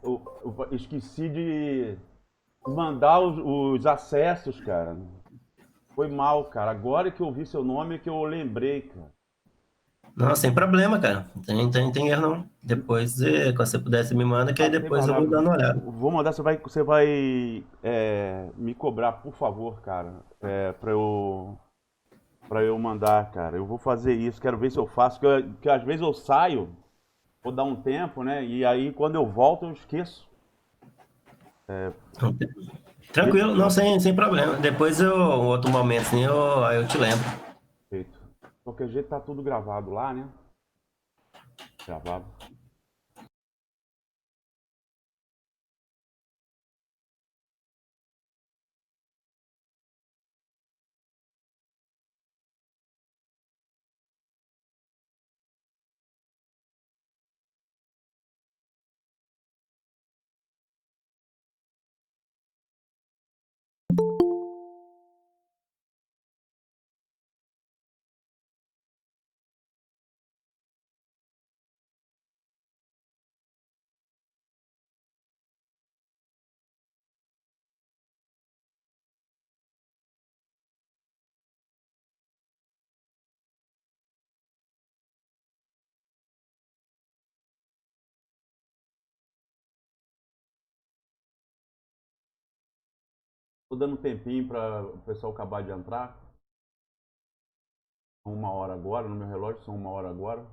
eu esqueci de mandar os acessos, cara. Foi mal, cara. Agora que eu vi seu nome é que eu lembrei, cara. Não, sem problema, cara. Não tem erro, não. Depois, quando você puder, você me manda, que aí Ah, sem depois eu mandar. vou dar uma olhada. Vou mandar, você vai me cobrar, por favor, cara, pra eu mandar, cara. Eu vou fazer isso, quero ver se eu faço, que às vezes eu saio, vou dar um tempo, né? E aí quando eu volto eu esqueço. Tranquilo, não, sem problema. Depois, um outro momento, assim, eu te lembro. Perfeito. De qualquer jeito tá tudo gravado lá, né? Gravado. Tô dando um tempinho para o pessoal acabar de entrar. São 1 hora agora, no meu relógio são 1 hora agora.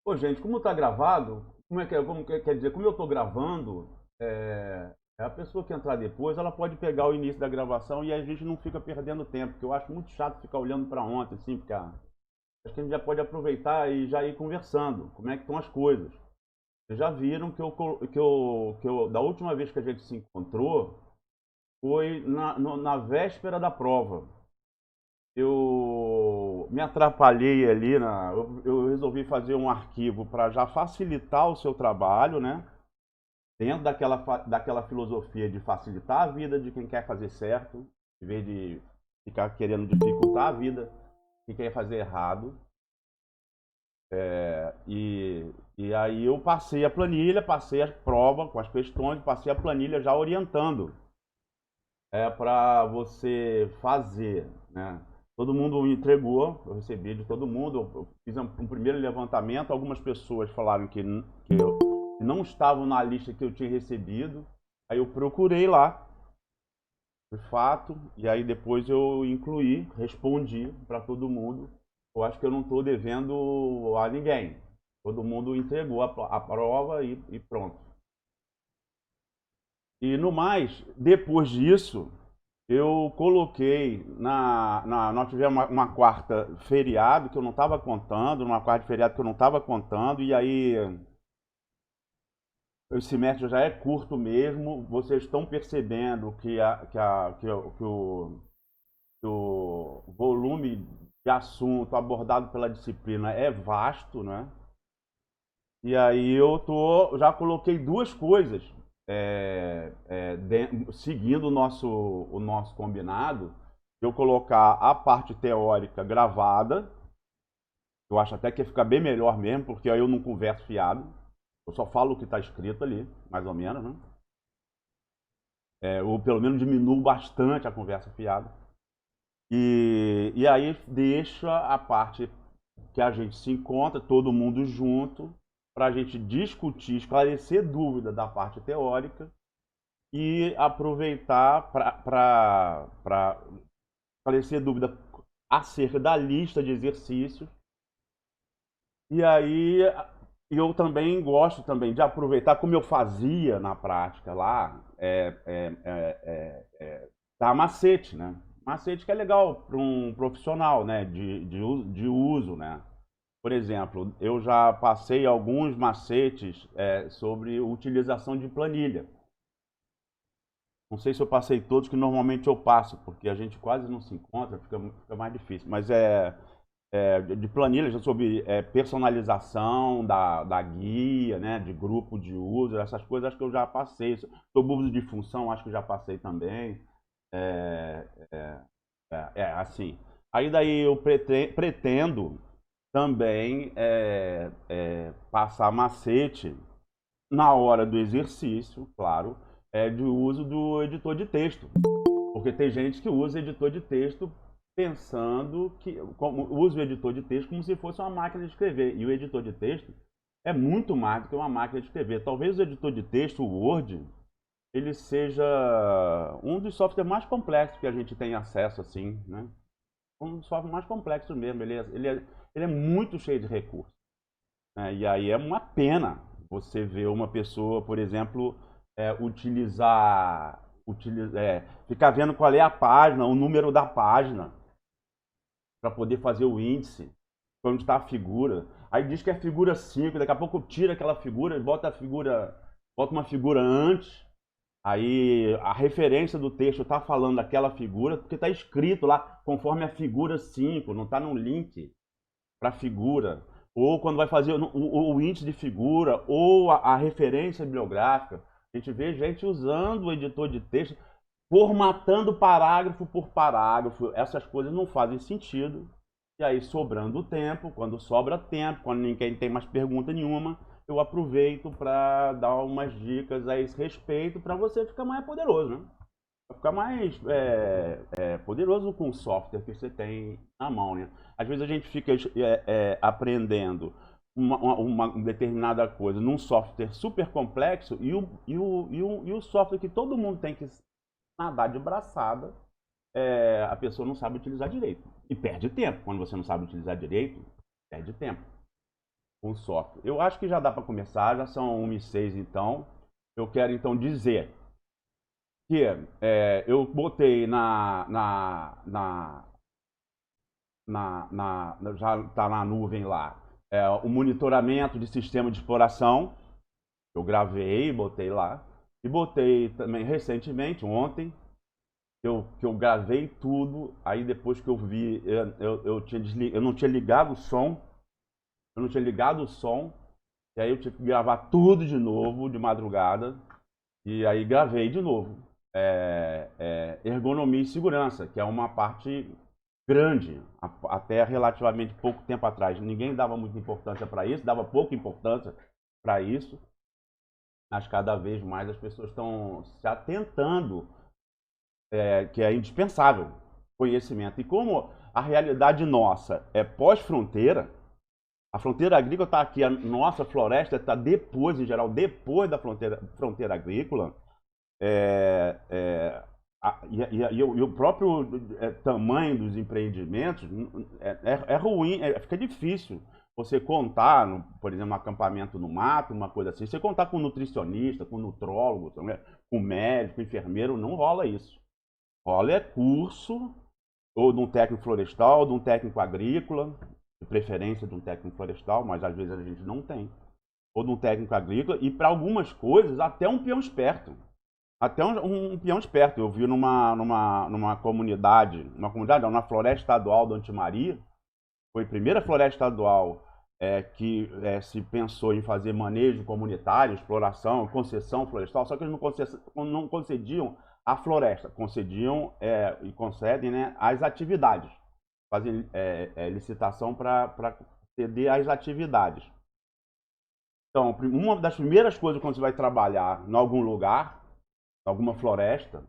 Pô, gente, como tá gravado, quer dizer, como eu tô gravando, a pessoa que entrar depois, ela pode pegar o início da gravação e a gente não fica perdendo tempo, porque eu acho muito chato ficar olhando para ontem, assim, porque acho que a gente já pode aproveitar e já ir conversando, como é que estão as coisas. Vocês já viram da última vez que a gente se encontrou, foi na véspera da prova. Eu me atrapalhei ali, eu resolvi fazer um arquivo para já facilitar o seu trabalho, né? Dentro daquela filosofia de facilitar a vida de quem quer fazer certo, em vez de ficar querendo dificultar a vida de quem quer fazer errado. E aí eu passei a planilha, passei a prova com as questões, passei a planilha já orientando para você fazer, né? Todo mundo entregou, eu recebi de todo mundo, eu fiz um primeiro levantamento, algumas pessoas falaram que não estavam na lista que eu tinha recebido, aí eu procurei lá, de fato, e aí depois eu incluí, respondi para todo mundo. Eu acho que eu não estou devendo a ninguém. Todo mundo entregou a prova e pronto. E no mais, depois disso, eu coloquei nós tivemos uma quarta feriado que eu não estava contando, uma quarta feriado que eu não estava contando, e aí o semestre já é curto mesmo. Vocês estão percebendo que o volume de assunto abordado pela disciplina é vasto, né? E aí já coloquei duas coisas, seguindo o nosso combinado, eu colocar a parte teórica gravada. Eu acho até que ia ficar bem melhor mesmo, porque aí eu não converso fiado. Eu só falo o que está escrito ali, mais ou menos, né? Ou pelo menos diminuo bastante a conversa fiada. E aí deixa a parte que a gente se encontra, todo mundo junto, para a gente discutir, esclarecer dúvida da parte teórica e aproveitar para esclarecer dúvida acerca da lista de exercícios. E aí eu também gosto também de aproveitar, como eu fazia na prática lá, dar macete, né? Macete que é legal para um profissional, né? De uso, né? Por exemplo, eu já passei alguns macetes sobre utilização de planilha. Não sei se eu passei todos, que normalmente eu passo, porque a gente quase não se encontra, fica mais difícil. Mas de planilha, já sobre personalização da guia, né, de grupo de uso, essas coisas acho que eu já passei. Sobre uso de função, acho que já passei também. Assim. Aí daí eu pretendo também passar macete na hora do exercício, claro, de uso do editor de texto. Porque tem gente que usa editor de texto pensando usa o editor de texto como se fosse uma máquina de escrever. E o editor de texto é muito mais do que uma máquina de escrever. Talvez o editor de texto, o Word, ele seja um dos softwares mais complexos que a gente tem acesso, assim, né? Um dos softwares mais complexos mesmo. Ele é muito cheio de recursos, né? E aí é uma pena você ver uma pessoa, por exemplo, ficar vendo qual é a página, o número da página, para poder fazer o índice, onde está a figura. Aí diz que é figura 5, daqui a pouco tira aquela figura e bota uma figura antes. Aí a referência do texto está falando daquela figura, porque está escrito lá conforme a figura 5, não está no link para a figura. Ou quando vai fazer o índice de figura, ou a referência bibliográfica. A gente vê gente usando o editor de texto, formatando parágrafo por parágrafo. Essas coisas não fazem sentido. E aí, sobrando tempo, quando sobra tempo, quando ninguém tem mais pergunta nenhuma, eu aproveito para dar umas dicas a esse respeito para você ficar mais poderoso, né? Pra ficar mais poderoso com o software que você tem na mão, né? Às vezes a gente fica aprendendo uma determinada coisa num software super complexo e o software que todo mundo tem que nadar de braçada, a pessoa não sabe utilizar direito. E perde tempo. Quando você não sabe utilizar direito, perde tempo com o software. Eu acho que já dá para começar, já são 1h06 então. Eu quero então dizer que eu botei já está na nuvem lá, o monitoramento de sistema de exploração. Eu gravei, botei lá. E botei também recentemente, ontem, que eu gravei tudo. Aí depois que eu vi, eu não tinha ligado o som. Eu não tinha ligado o som. E aí eu tive que gravar tudo de novo, de madrugada. E aí gravei de novo. Ergonomia e segurança, que é uma parte grande, até relativamente pouco tempo atrás. Ninguém dava muita importância para isso, dava pouca importância para isso. Mas cada vez mais as pessoas estão se atentando, que é indispensável conhecimento. E como a realidade nossa é pós-fronteira, a fronteira agrícola está aqui, a nossa floresta está depois, em geral, depois da fronteira agrícola, e o próprio tamanho dos empreendimentos é ruim, fica difícil você contar, por exemplo, um acampamento no mato, uma coisa assim, você contar com nutricionista, com nutrólogo, com médico, enfermeiro, não rola isso. Rola curso, ou de um técnico florestal, ou de um técnico agrícola, de preferência de um técnico florestal, mas às vezes a gente não tem, ou de um técnico agrícola, e para algumas coisas até um peão esperto. Até um peão esperto. Eu vi numa comunidade, na floresta estadual do Antimaria, Foi a primeira floresta estadual que se pensou em fazer manejo comunitário, exploração, concessão florestal, só que eles não concediam a floresta, concediam e concedem, né, as atividades, fazem licitação para ceder as atividades. Então, uma das primeiras coisas quando você vai trabalhar em algum lugar, em alguma floresta,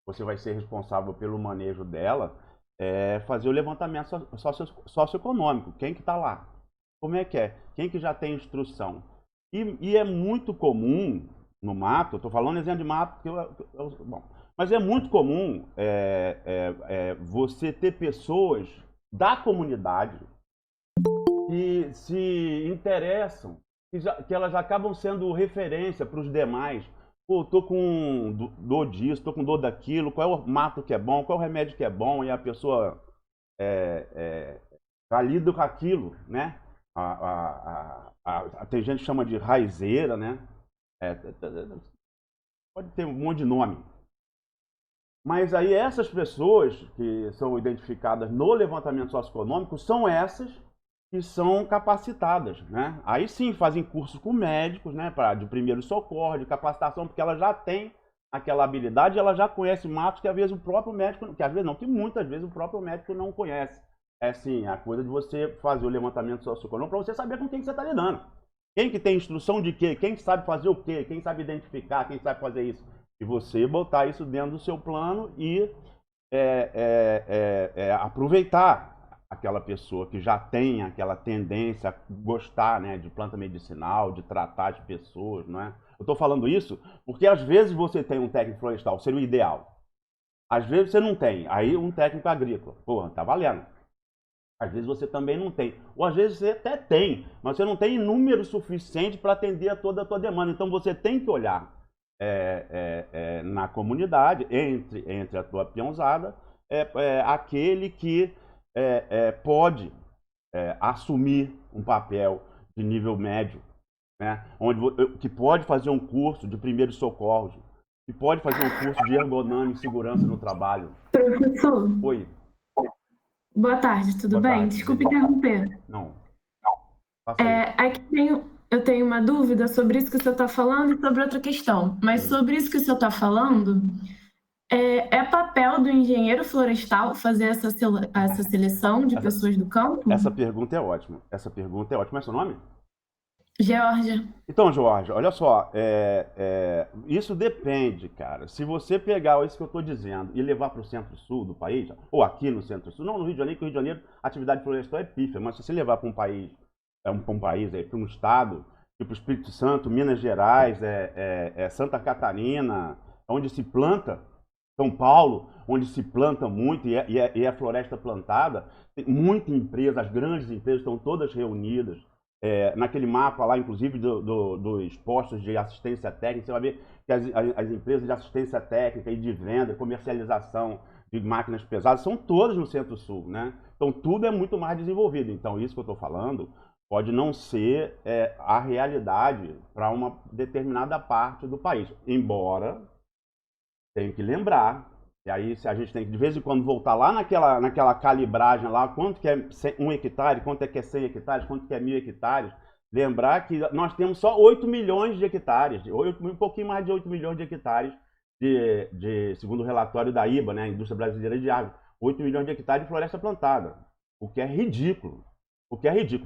você vai ser responsável pelo manejo dela, fazer o levantamento socioeconômico. Quem que está lá? Como é que é? Quem que já tem instrução? E é muito comum no mato, estou falando exemplo de mato, bom, mas é muito comum você ter pessoas da comunidade que se interessam, que elas acabam sendo referência para os demais. Pô, tô com dor disso, tô com dor daquilo, qual é o mato que é bom, qual é o remédio que é bom, e a pessoa lida com aquilo, né? Tem gente que chama de raizeira, né? Pode ter um monte de nome. Mas aí essas pessoas que são identificadas no levantamento socioeconômico são essas que são capacitadas, né? Aí sim fazem cursos com médicos, né, de primeiro socorro, de capacitação, porque ela já tem aquela habilidade, ela já conhece matos que às vezes o próprio médico, que às vezes não, que muitas vezes o próprio médico não conhece. É assim, a coisa de você fazer o levantamento socioeconômico para você saber com quem você está lidando. Quem que tem instrução de quê? Quem sabe fazer o quê? Quem sabe identificar? Quem sabe fazer isso? E você botar isso dentro do seu plano e aproveitar aquela pessoa que já tem aquela tendência a gostar, né, de planta medicinal, de tratar as pessoas, não é? Eu estou falando isso porque às vezes você tem um técnico florestal, seria o ideal. Às vezes você não tem, aí um técnico agrícola, porra, tá valendo. Às vezes você também não tem, ou às vezes você até tem, mas você não tem número suficiente para atender a toda a tua demanda. Então você tem que olhar na comunidade, entre a tua peãozada, aquele que pode assumir um papel de nível médio, né? Que pode fazer um curso de primeiros socorros, que pode fazer um curso de ergonômica e segurança no trabalho. Professor. Oi. Boa tarde, tudo Boa bem? tarde, Desculpe interromper. Não. Aqui eu tenho uma dúvida sobre isso que o senhor está falando e sobre outra questão. Mas sobre isso que o senhor está falando, é papel do engenheiro florestal fazer essa seleção de pessoas do campo? Essa pergunta é ótima. Como é seu nome? Geórgia. Então, Geórgia, olha só, isso depende, cara. Se você pegar isso que eu estou dizendo e levar para o centro-sul do país, ou aqui no centro-sul, não no Rio de Janeiro, porque no Rio de Janeiro a atividade florestal é pífia, mas se você levar para um país, para um estado, tipo Espírito Santo, Minas Gerais, Santa Catarina, onde se planta, São Paulo, onde se planta muito e é floresta plantada, tem muita empresa, as grandes empresas estão todas reunidas. Naquele mapa lá, inclusive, dos postos de assistência técnica, você vai ver que as empresas de assistência técnica e de venda, comercialização de máquinas pesadas, são todas no Centro-Sul, né? Então, tudo é muito mais desenvolvido. Então, isso que eu estou falando pode não ser a realidade para uma determinada parte do país. Embora, tenho que lembrar, e aí a gente tem que, de vez em quando, voltar lá naquela calibragem lá, quanto que é 1 hectare, quanto é que é 100 hectares, quanto que é 1.000 hectares, lembrar que nós temos só 8 milhões de hectares, um pouquinho mais de 8 milhões de hectares, segundo o relatório da IBA, né, Indústria Brasileira de Árvore, 8 milhões de hectares de floresta plantada, o que é ridículo.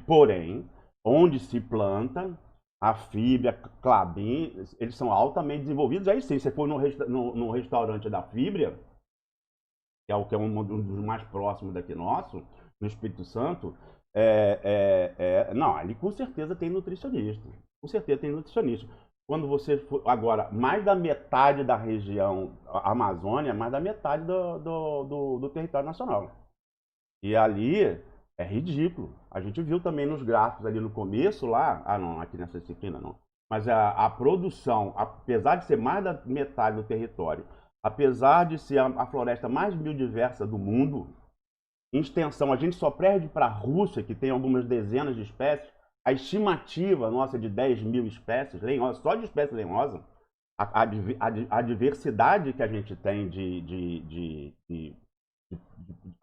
Porém, onde se planta, a Fibra, Klabin, eles são altamente desenvolvidos. Aí sim, você for no restaurante da Fibra, que é um dos mais próximos daqui nosso, no Espírito Santo, não, ali com certeza tem nutricionista. Com certeza tem nutricionista. Quando você for, agora, mais da metade da região Amazônia, mais da metade do território nacional. E ali é ridículo. A gente viu também nos gráficos ali no começo lá, não, aqui nessa disciplina não. Mas a produção, apesar de ser mais da metade do território, apesar de ser a floresta mais biodiversa do mundo, em extensão, a gente só perde para a Rússia, que tem algumas dezenas de espécies, a estimativa nossa de 10 mil espécies lenhosas, só de espécie lenhosa, a diversidade que a gente tem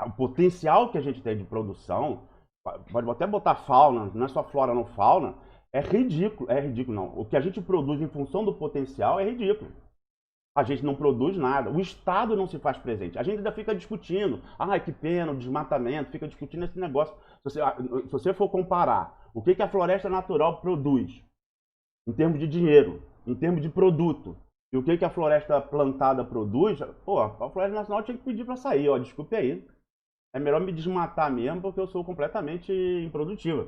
o potencial que a gente tem de produção pode até botar fauna, não é só flora, não fauna, é ridículo não. O que a gente produz em função do potencial é ridículo. A gente não produz nada, o Estado não se faz presente. A gente ainda fica discutindo, que pena, o desmatamento, fica discutindo esse negócio. Se você for comparar o que a floresta natural produz, em termos de dinheiro, em termos de produto, e o que a floresta plantada produz, a floresta nacional tinha que pedir para sair, desculpe aí. É melhor me desmatar mesmo, porque eu sou completamente improdutiva.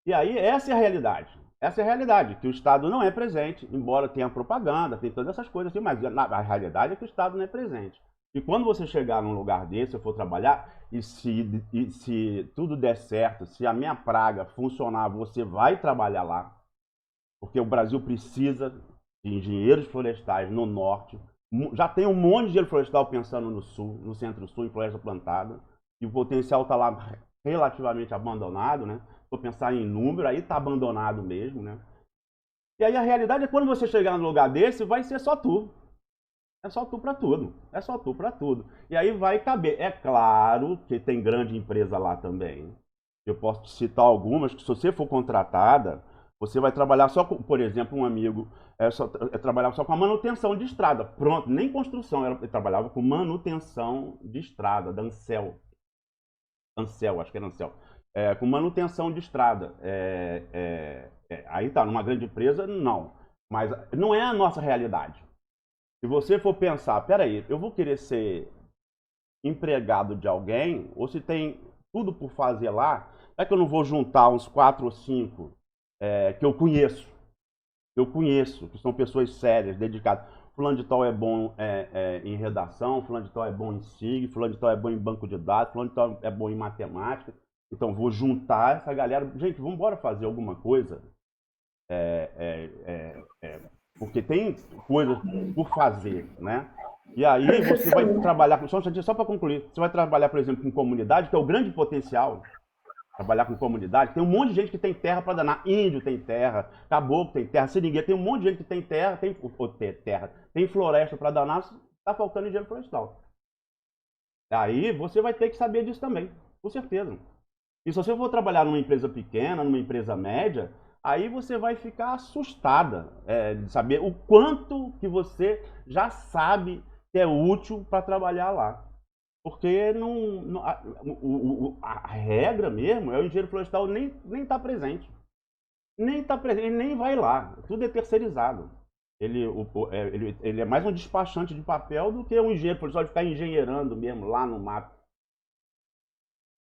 E aí, essa é a realidade. Essa é a realidade, que o Estado não é presente, embora tenha propaganda, tem todas essas coisas assim, mas a realidade é que o Estado não é presente. E quando você chegar num lugar desse, eu for trabalhar, e se tudo der certo, se a minha praga funcionar, você vai trabalhar lá, porque o Brasil precisa de engenheiros florestais no norte. Já tem um monte de engenheiro florestal pensando no sul, no centro-sul, em floresta plantada, e o potencial está lá relativamente abandonado, né? Se eu pensar em número, aí está abandonado mesmo, né? E aí a realidade é que quando você chegar num lugar desse, vai ser só tu. É só tu para tudo. É só tu para tudo. E aí vai caber. É claro que tem grande empresa lá também. Eu posso te citar algumas que, se você for contratada, você vai trabalhar só com, por exemplo, um amigo trabalhava só com a manutenção de estrada. Pronto, nem construção, ele trabalhava com manutenção de estrada, da Ansel. Ansel, acho que era Ansel. Com manutenção de estrada. Aí tá, numa grande empresa, não. Mas não é a nossa realidade. Se você for pensar, peraí, eu vou querer ser empregado de alguém, ou se tem tudo por fazer lá, é que eu não vou juntar uns 4 ou 5 que eu conheço, que são pessoas sérias, dedicadas. Fulano de tal é bom em redação, fulano de tal é bom em SIG, fulano de tal é bom em banco de dados, fulano de tal é bom em matemática. Então, vou juntar essa galera. Gente, vamos embora fazer alguma coisa. Porque tem coisas por fazer, né? E aí você vai trabalhar, só para concluir, você vai trabalhar, por exemplo, com comunidade, que é o grande potencial. Trabalhar com comunidade, tem um monte de gente que tem terra para danar. Índio tem terra, caboclo tem terra, seringueiro, tem um monte de gente que tem terra, tem floresta para danar, está faltando engenheiro florestal. Aí você vai ter que saber disso também, com certeza. E se você for trabalhar numa empresa pequena, numa empresa média, aí você vai ficar assustada de saber o quanto que você já sabe que é útil para trabalhar lá. Porque a regra mesmo é o engenheiro florestal nem está presente. Nem está presente, ele nem vai lá. Tudo é terceirizado. Ele é mais um despachante de papel do que um engenheiro florestal de ficar engenheirando mesmo lá no mato.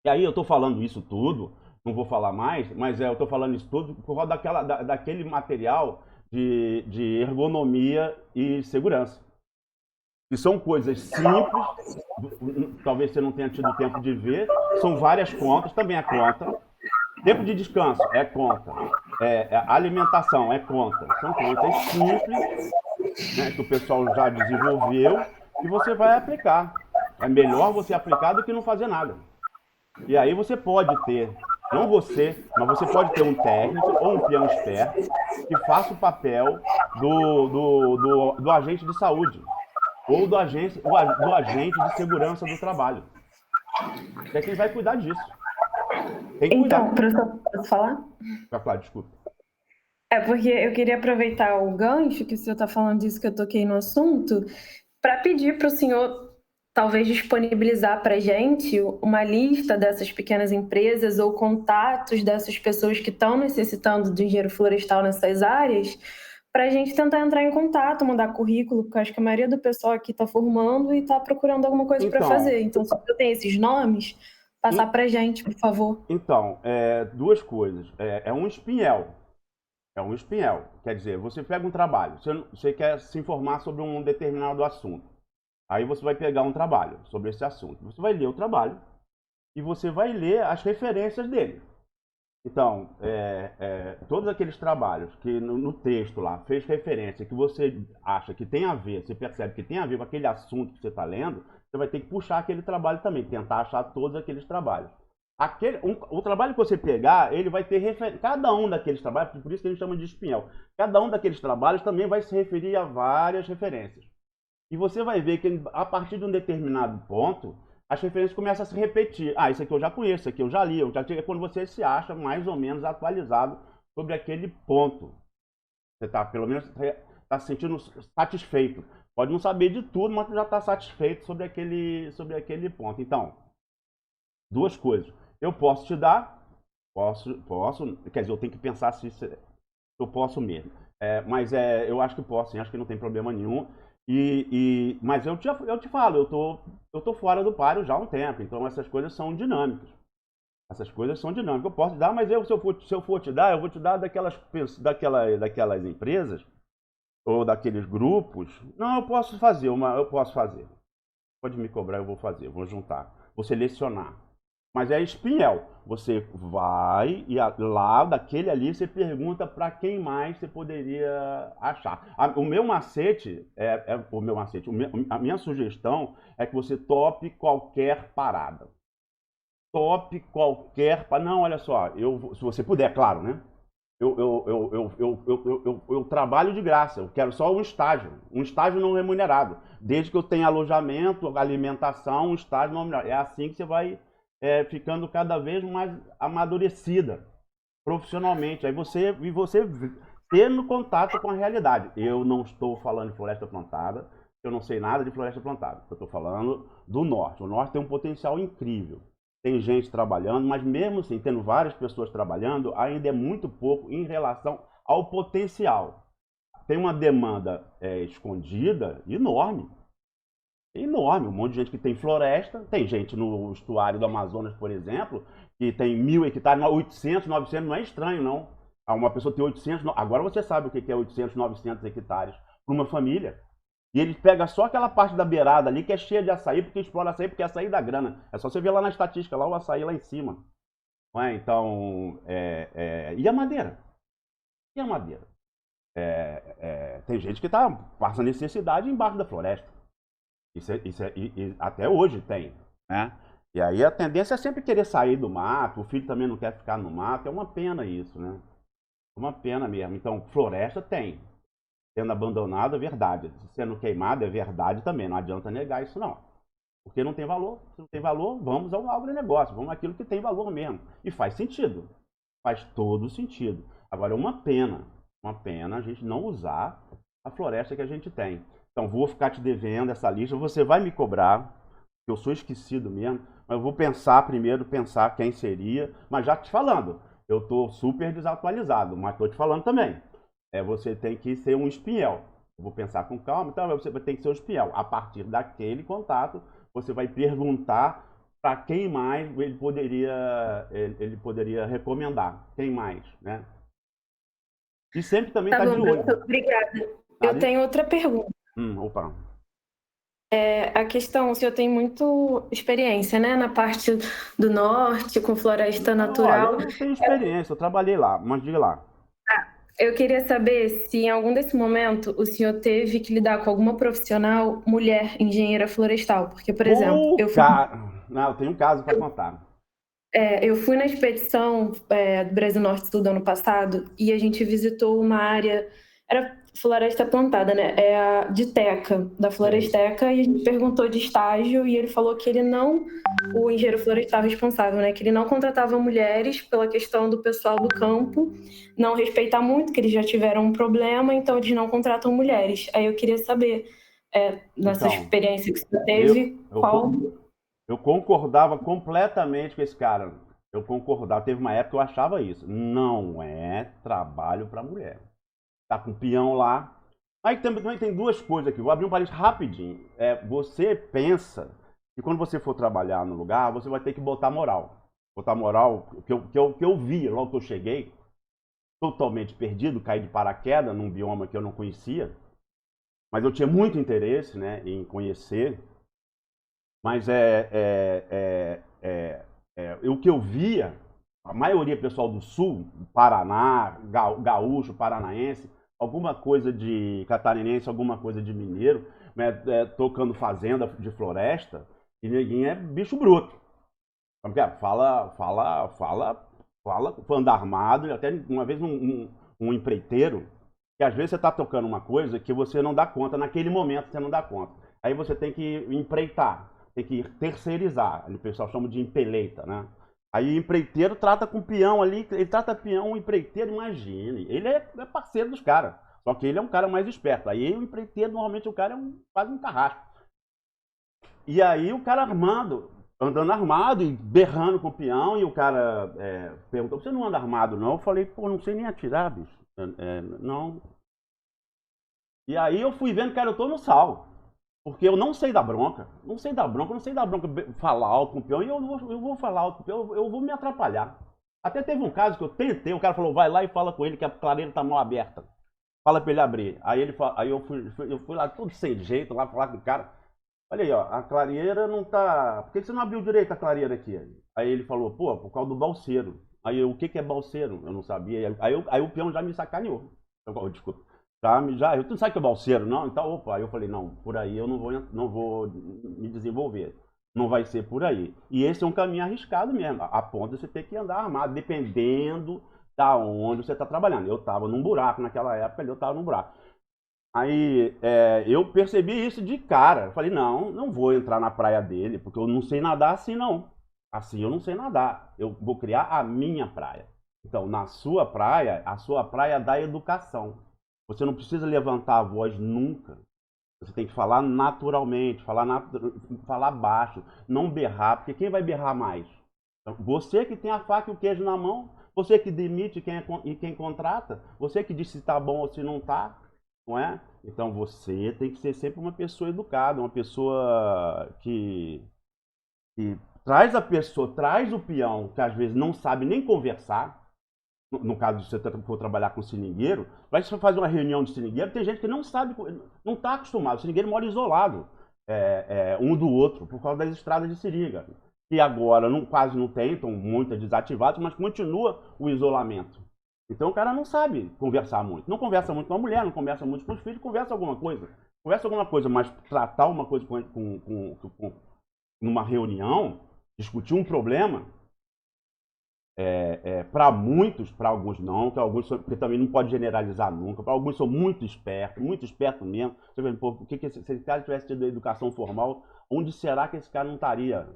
E aí eu estou falando isso tudo, não vou falar mais, mas eu estou falando isso tudo por causa daquele material de ergonomia e segurança. E são coisas simples, talvez você não tenha tido tempo de ver, são várias contas, também é conta. Tempo de descanso é conta. Alimentação é conta. São contas simples, né, que o pessoal já desenvolveu e você vai aplicar. É melhor você aplicar do que não fazer nada. E aí você pode ter, não você, mas você pode ter um técnico ou um peão esperto que faça o papel do agente de saúde. Ou do agente de segurança do trabalho. É quem vai cuidar disso. Tem que cuidar. Então, professor, posso falar? Vai falar, desculpa. Porque eu queria aproveitar o gancho que o senhor está falando disso, que eu toquei no assunto, para pedir para o senhor talvez disponibilizar para a gente uma lista dessas pequenas empresas ou contatos dessas pessoas que estão necessitando de engenheiro florestal nessas áreas, para a gente tentar entrar em contato, mandar currículo, porque eu acho que a maioria do pessoal aqui está formando e está procurando alguma coisa para fazer. Então, se você tem esses nomes, passar para a gente, por favor. Então, duas coisas. É um espinhel. É um espinhel. Quer dizer, você pega um trabalho, você quer se informar sobre um determinado assunto. Aí você vai pegar um trabalho sobre esse assunto. Você vai ler o trabalho e você vai ler as referências dele. Então, todos aqueles trabalhos que no texto lá fez referência, que você acha que tem a ver, você percebe que tem a ver com aquele assunto que você está lendo, você vai ter que puxar aquele trabalho também, tentar achar todos aqueles trabalhos. O trabalho que você pegar, ele vai ter referência. Cada um daqueles trabalhos, por isso que a gente chama de espinhel, cada um daqueles trabalhos também vai se referir a várias referências. E você vai ver que a partir de um determinado ponto, as referências começam a se repetir. Ah, isso aqui eu já conheço, isso aqui eu já li, é quando você se acha mais ou menos atualizado sobre aquele ponto. Você está, pelo menos, está se sentindo satisfeito. Pode não saber de tudo, mas já está satisfeito sobre aquele ponto. Então, duas coisas. Eu posso te dar, quer dizer, eu tenho que pensar se eu posso mesmo. Mas eu acho que posso, sim, acho que não tem problema nenhum. Mas eu te falo, eu tô fora do páreo já há um tempo, então essas coisas são dinâmicas. Essas coisas são dinâmicas. Eu posso te dar, mas se eu for te dar, eu vou te dar daquelas empresas ou daqueles grupos. Não, eu posso fazer. Pode me cobrar, eu vou fazer, vou juntar, vou selecionar. Mas é espinhel. Você vai e lá, daquele ali, você pergunta para quem mais você poderia achar. O meu macete, a minha sugestão é que você tope qualquer parada. Tope qualquer parada. Não, olha só, se você puder, claro, né? Eu trabalho de graça, eu quero só um estágio não remunerado. Desde que eu tenha alojamento, alimentação, um estágio não remunerado. É assim que você vai ficando cada vez mais amadurecida profissionalmente. Aí você tendo contato com a realidade. Eu não estou falando de floresta plantada, eu não sei nada de floresta plantada. Eu estou falando do norte. O norte tem um potencial incrível. Tem gente trabalhando, mas mesmo assim, tendo várias pessoas trabalhando, ainda é muito pouco em relação ao potencial. Tem uma demanda escondida enorme. Enorme, um monte de gente que tem floresta, tem gente no estuário do Amazonas, por exemplo, que tem 1.000 hectares, 800, 900, não é estranho, não. Uma pessoa tem 800, agora você sabe o que é 800, 900 hectares para uma família. E ele pega só aquela parte da beirada ali que é cheia de açaí, porque explora açaí, porque é açaí da grana. É só você ver lá na estatística, lá o açaí lá em cima. Não é? Então, e a madeira? E a madeira? Tem gente que passa necessidade embaixo da floresta. E até hoje tem, né? E aí a tendência é sempre querer sair do mato, o filho também não quer ficar no mato, é uma pena isso, né? Uma pena mesmo. Então, floresta tem. Sendo abandonado é verdade. Sendo queimado é verdade também. Não adianta negar isso, não. Porque não tem valor. Se não tem valor, vamos ao agronegócio. Vamos àquilo que tem valor mesmo. E faz sentido. Faz todo sentido. Agora, é uma pena a gente não usar a floresta que a gente tem. Então, vou ficar te devendo essa lista. Você vai me cobrar, eu sou esquecido mesmo, mas eu vou pensar quem seria. Mas já te falando, eu estou super desatualizado, mas estou te falando também. Você tem que ser um espiel. Eu vou pensar com calma, então você tem que ser um espiel. A partir daquele contato, você vai perguntar para quem mais ele poderia recomendar. Quem mais, né? E sempre também Tá está bom, de olho. professor, obrigada. Tá Eu ali? tenho outra pergunta. Opa. A questão, o senhor tem muita experiência, né, na parte do norte, com floresta natural. Olha, eu não tenho experiência, eu trabalhei lá, mas diga lá. Eu queria saber se em algum desse momento o senhor teve que lidar com alguma profissional mulher engenheira florestal, porque, por exemplo, Não, eu tenho um caso para contar. eu fui na expedição do Brasil Norte Sul do ano passado e a gente visitou uma área, era floresta plantada, né? É a de Teca, da Floresteca, e a gente perguntou de estágio e ele falou que ele não, o engenheiro florestal responsável, né? Que ele não contratava mulheres pela questão do pessoal do campo não respeitar muito, que eles já tiveram um problema, então eles não contratam mulheres. Aí eu queria saber, nessa Então, experiência que você teve, qual... Eu concordava completamente com esse cara. Eu concordava. Teve uma época que eu achava isso. Não é trabalho para mulher. Tá com peão lá. Aí também tem duas coisas aqui. Vou abrir um parênteses rapidinho. Você pensa que quando você for trabalhar no lugar, você vai ter que botar moral. Botar moral, que eu vi logo que eu cheguei, totalmente perdido, caí de paraquedas num bioma que eu não conhecia. Mas eu tinha muito interesse, né, em conhecer. Mas o que eu via, a maioria pessoal do sul, Paraná, gaúcho, paranaense, alguma coisa de catarinense, alguma coisa de mineiro, né, tocando fazenda de floresta, e neguinho é bicho bruto. Fala anda armado, até uma vez um empreiteiro, que às vezes você está tocando uma coisa que você não dá conta, naquele momento você não dá conta. Aí você tem que empreitar. tem que terceirizar. O pessoal chama de empeleita, né? Aí o empreiteiro trata com o peão ali, ele trata peão, o empreiteiro, imagine. Ele é parceiro dos caras, só que ele é um cara mais esperto. Aí o empreiteiro, normalmente o cara é quase um carrasco. E aí o cara andando armado e berrando com o peão, e o cara perguntou, você não anda armado não? Eu falei, pô, não sei nem atirar, bicho. Não. E aí eu fui vendo, cara, eu tô no sal. Porque eu não sei da bronca, não sei da bronca falar alto com o peão, e eu vou falar alto com o peão, eu vou me atrapalhar. Até teve um caso que eu tentei, o cara falou, vai lá e fala com ele que a clareira tá mal aberta. Fala pra ele abrir. Aí eu fui lá todo sem jeito, lá falar com o cara. Olha aí, ó, a clareira não tá... Por que você não abriu direito a clareira aqui? Aí ele falou, pô, por causa do balseiro. Aí eu, o que é balseiro? Eu não sabia. Aí o peão já me sacaneou. Desculpa. Eu não sabe que é balseiro, não? Então, opa, aí eu falei, não, por aí eu não vou me desenvolver. Não vai ser por aí. E esse é um caminho arriscado mesmo, a ponto de você ter que andar armado, dependendo da onde você está trabalhando. Eu estava num buraco naquela época, eu estava num buraco. Aí eu percebi isso de cara. Eu falei, não vou entrar na praia dele, porque eu não sei nadar assim, não. Assim eu não sei nadar. Eu vou criar a minha praia. Então, na sua praia, a sua praia é da educação. Você não precisa levantar a voz nunca. Você tem que falar naturalmente, falar baixo, não berrar, porque quem vai berrar mais? Então, você que tem a faca e o queijo na mão, você que demite quem contrata, você que diz se está bom ou se não está, não é? Então você tem que ser sempre uma pessoa educada, uma pessoa que traz o peão, que às vezes não sabe nem conversar. No caso de você for trabalhar com seringueiro, vai fazer uma reunião de seringueiro, tem gente que não sabe, não está acostumado. O seringueiro mora isolado um do outro, por causa das estradas de seringa. E agora quase não tem, estão muitas desativadas, mas continua o isolamento. Então o cara não sabe conversar muito. Não conversa muito com a mulher, não conversa muito com os filhos, conversa alguma coisa. Mas tratar uma coisa numa reunião, discutir um problema, para muitos, para alguns não, porque também não pode generalizar nunca, para alguns são muito esperto mesmo. Você vê, pô, se esse cara tivesse tido educação formal, onde será que esse cara não estaria?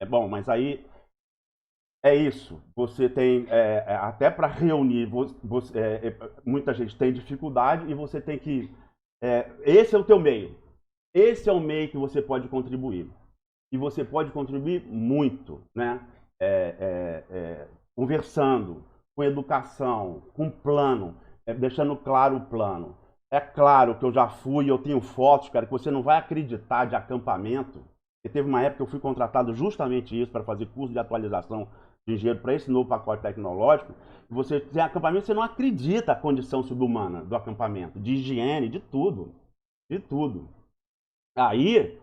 Bom, mas aí é isso. Você tem, até para reunir, muita gente tem dificuldade e você tem que... esse é o teu meio. Esse é o meio que você pode contribuir. E você pode contribuir muito, né? Conversando, com educação, com plano, deixando claro o plano. É claro que eu já fui, eu tenho fotos, cara, que você não vai acreditar de acampamento. E teve uma época que eu fui contratado justamente isso, para fazer curso de atualização de engenheiro para esse novo pacote tecnológico. Você tem acampamento, você não acredita a condição subhumana do acampamento, de higiene, de tudo. De tudo. Aí...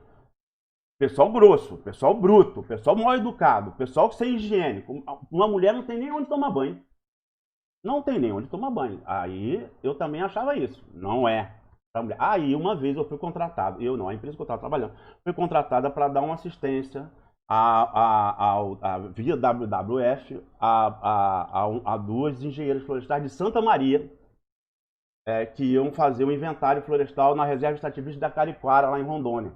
pessoal grosso, pessoal bruto, pessoal mal educado, pessoal sem higiene. Uma mulher não tem nem onde tomar banho. Não tem nem onde tomar banho. Aí eu também achava isso. Não é pra mulher. Aí uma vez eu fui contratado, a empresa que eu estava trabalhando, fui contratada para dar uma assistência via WWF a duas engenheiros florestais de Santa Maria, que iam fazer o inventário florestal na reserva extrativista da Cariquara, lá em Rondônia.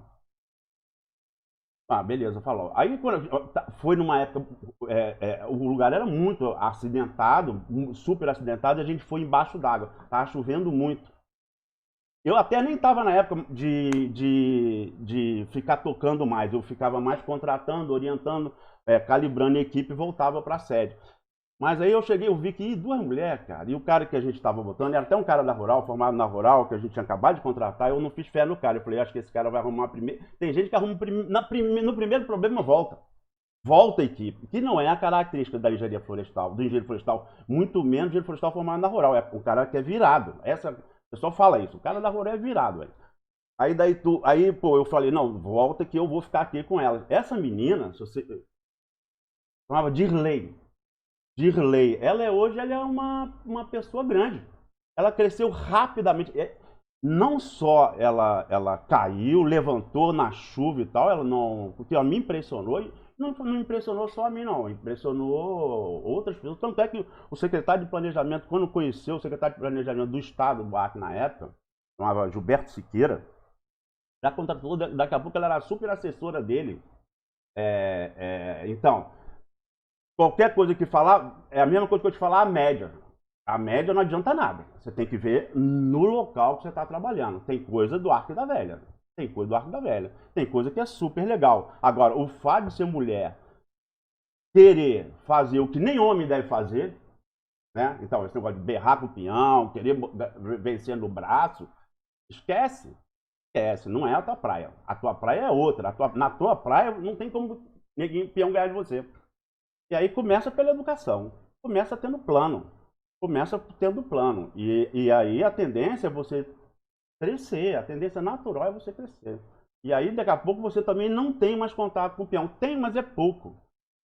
Ah, beleza, falou. Aí foi numa época, o lugar era muito acidentado, super acidentado, e a gente foi embaixo d'água. Tava chovendo muito. Eu até nem estava na época de ficar tocando mais, eu ficava mais contratando, orientando, calibrando a equipe e voltava para a sede. Mas aí eu vi que duas mulheres, cara, e o cara que a gente estava botando era até um cara da Rural, formado na Rural, que a gente tinha acabado de contratar, eu não fiz fé no cara. Eu falei, acho que esse cara vai arrumar primeiro. Tem gente que arruma no primeiro problema volta. Volta a equipe, que não é a característica da engenharia florestal, do engenheiro florestal, muito menos engenheiro florestal formado na Rural. É o cara que é virado. O pessoal fala isso, o cara da Rural é virado, velho. Aí, pô, eu falei, não, volta que eu vou ficar aqui com ela. Essa menina, chamava Dirley. Hoje ela é uma pessoa grande. Ela cresceu rapidamente. Não só ela caiu, levantou na chuva e tal, ela não. Porque ela me impressionou, e não impressionou só a mim, não. Impressionou outras pessoas. Tanto é que o secretário de Planejamento, quando conheceu o secretário de Planejamento do Estado do Acre na época, chamava Gilberto Siqueira, já contratou, daqui a pouco ela era super assessora dele. Então, qualquer coisa que falar, é a mesma coisa que eu te falar a média. A média não adianta nada. Você tem que ver no local que você está trabalhando. Tem coisa do arco da velha. Tem coisa do arco da velha. Tem coisa que é super legal. Agora, o fato de ser mulher querer fazer o que nem homem deve fazer, né? Então, esse negócio de berrar com o peão, querer vencer no braço, esquece. Esquece, não é a tua praia. A tua praia é outra. Na tua praia não tem como ninguém peão ganhar de você. E aí começa pela educação. Começa tendo plano. Começa tendo plano. E aí a tendência é você crescer. A tendência natural é você crescer. E aí daqui a pouco você também não tem mais contato com o peão. Tem, mas é pouco.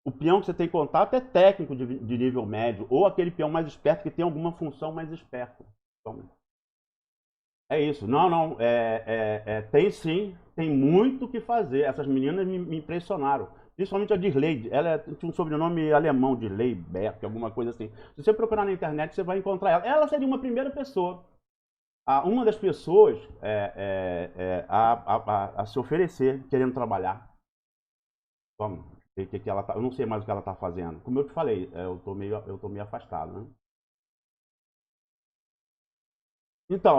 O peão que você tem contato é técnico de nível médio. Ou aquele peão mais esperto que tem alguma função mais esperta. Então, é isso. Não. Tem sim. Tem muito o que fazer. Essas meninas me impressionaram. Principalmente a Dirley, ela tinha um sobrenome alemão, Dirley Beck, alguma coisa assim. Se você procurar na internet, você vai encontrar ela. Ela seria uma primeira pessoa, uma das pessoas a se oferecer, querendo trabalhar. Vamos ver que ela tá, eu não sei mais o que ela está fazendo. Como eu te falei, eu tô meio afastado, né? Então,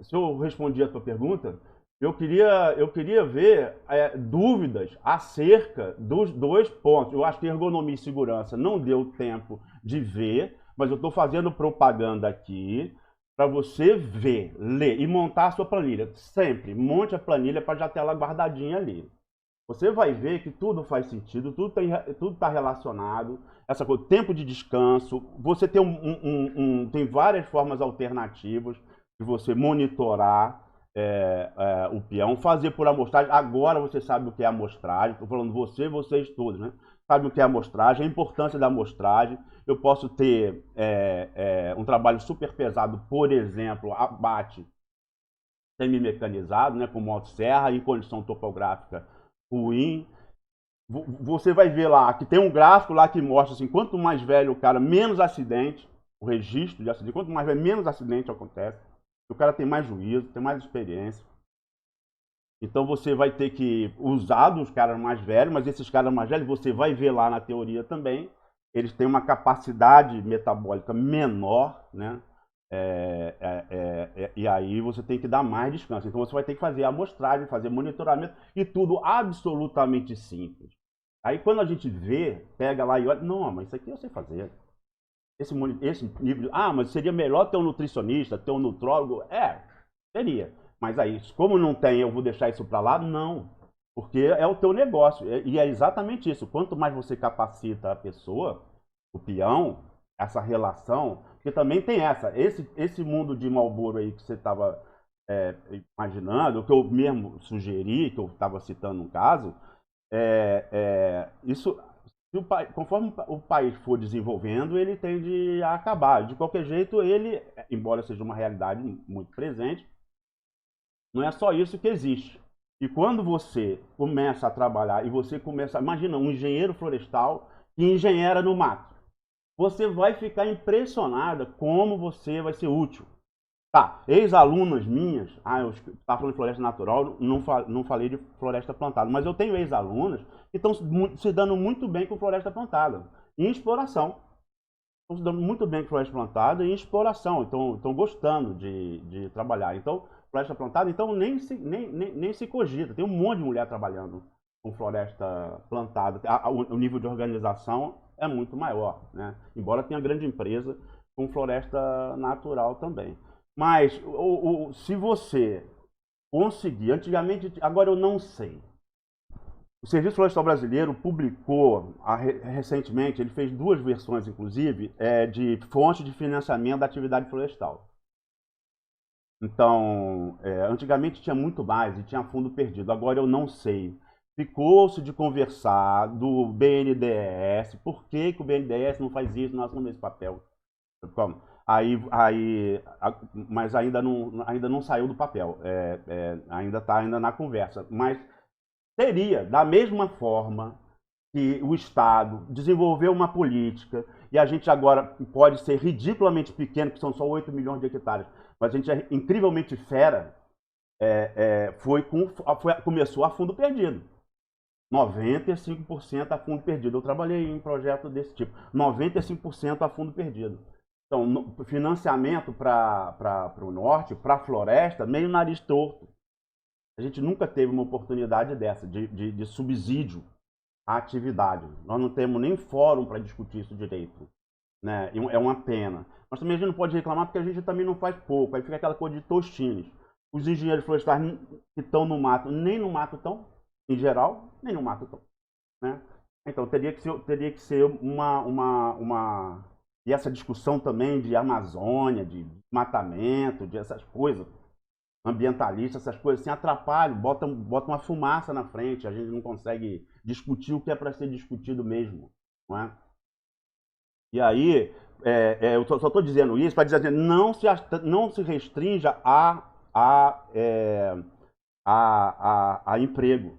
se eu respondi a tua pergunta, eu queria ver dúvidas acerca dos dois pontos. Eu acho que ergonomia e segurança não deu tempo de ver, mas eu estou fazendo propaganda aqui para você ver, ler e montar a sua planilha. Sempre monte a planilha para já ter ela guardadinha ali. Você vai ver que tudo faz sentido, tudo está relacionado. Essa coisa, tempo de descanso, você tem várias formas alternativas de você monitorar o peão, fazer por amostragem. Agora você sabe o que é amostragem, estou falando vocês todos, né? Sabe o que é amostragem, a importância da amostragem. Eu posso ter um trabalho super pesado, por exemplo, abate semi-mecanizado, né, com motosserra, em condição topográfica ruim. Você vai ver lá que tem um gráfico lá que mostra assim, quanto mais velho o cara, menos acidente, o registro de acidente, quanto mais velho, menos acidente acontece. O cara tem mais juízo, tem mais experiência. Então você vai ter que usar dos caras mais velhos, mas esses caras mais velhos, você vai ver lá na teoria também, eles têm uma capacidade metabólica menor, né? E aí você tem que dar mais descanso. Então você vai ter que fazer amostragem, fazer monitoramento e tudo absolutamente simples. Aí quando a gente vê, pega lá e olha, não, mas isso aqui eu sei fazer. Esse nível, mas seria melhor ter um nutricionista, ter um nutrólogo? Seria. Mas aí, como não tem, eu vou deixar isso para lá? Não. Porque é o teu negócio. E é exatamente isso. Quanto mais você capacita a pessoa, o peão, essa relação, porque também tem esse mundo de Marlboro aí que você estava imaginando, que eu mesmo sugeri, que eu estava citando um caso, isso, conforme o país for desenvolvendo, ele tende a acabar. De qualquer jeito, ele, embora seja uma realidade muito presente, não é só isso que existe. E quando você começa a trabalhar e você começa, imagina um engenheiro florestal que engenheira no mato, você vai ficar impressionada como você vai ser útil. Tá, ex-alunas minhas, eu estava falando de floresta natural, não falei de floresta plantada, mas eu tenho ex-alunas que estão se dando muito bem com floresta plantada, em exploração. Estão se dando muito bem com floresta plantada e em exploração, estão gostando de trabalhar. Então, floresta plantada, então nem se cogita, tem um monte de mulher trabalhando com floresta plantada, o nível de organização é muito maior, né? Embora tenha grande empresa com floresta natural também. Mas se você conseguir, antigamente, agora eu não sei. O Serviço Florestal Brasileiro publicou recentemente, ele fez 2 versões, inclusive, de fonte de financiamento da atividade florestal. Então, antigamente tinha muito mais e tinha fundo perdido, agora eu não sei. Ficou-se de conversar do BNDES, por que o BNDES não faz isso, nós não esse papel. Como? Mas ainda não saiu do papel, ainda está na conversa. Mas seria, da mesma forma que o Estado desenvolveu uma política, e a gente agora pode ser ridiculamente pequeno, que são só 8 milhões de hectares, mas a gente é incrivelmente fera, começou a fundo perdido. 95% a fundo perdido. Eu trabalhei em projeto desse tipo. 95% a fundo perdido. Então, financiamento para o norte, para a floresta, meio nariz torto. A gente nunca teve uma oportunidade dessa, de subsídio à atividade. Nós não temos nem fórum para discutir isso direito. Né? É uma pena. Mas também a gente não pode reclamar porque a gente também não faz pouco. Aí fica aquela coisa de tostines. Os engenheiros florestais que estão no mato, nem no mato estão, em geral, nem no mato estão. Né? Então teria que ser uma... E essa discussão também de Amazônia, de matamento, de essas coisas, ambientalistas, essas coisas assim, atrapalham, bota uma fumaça na frente, a gente não consegue discutir o que é para ser discutido mesmo. Não é? E aí, eu só estou dizendo isso para dizer assim, não se restrinja a emprego.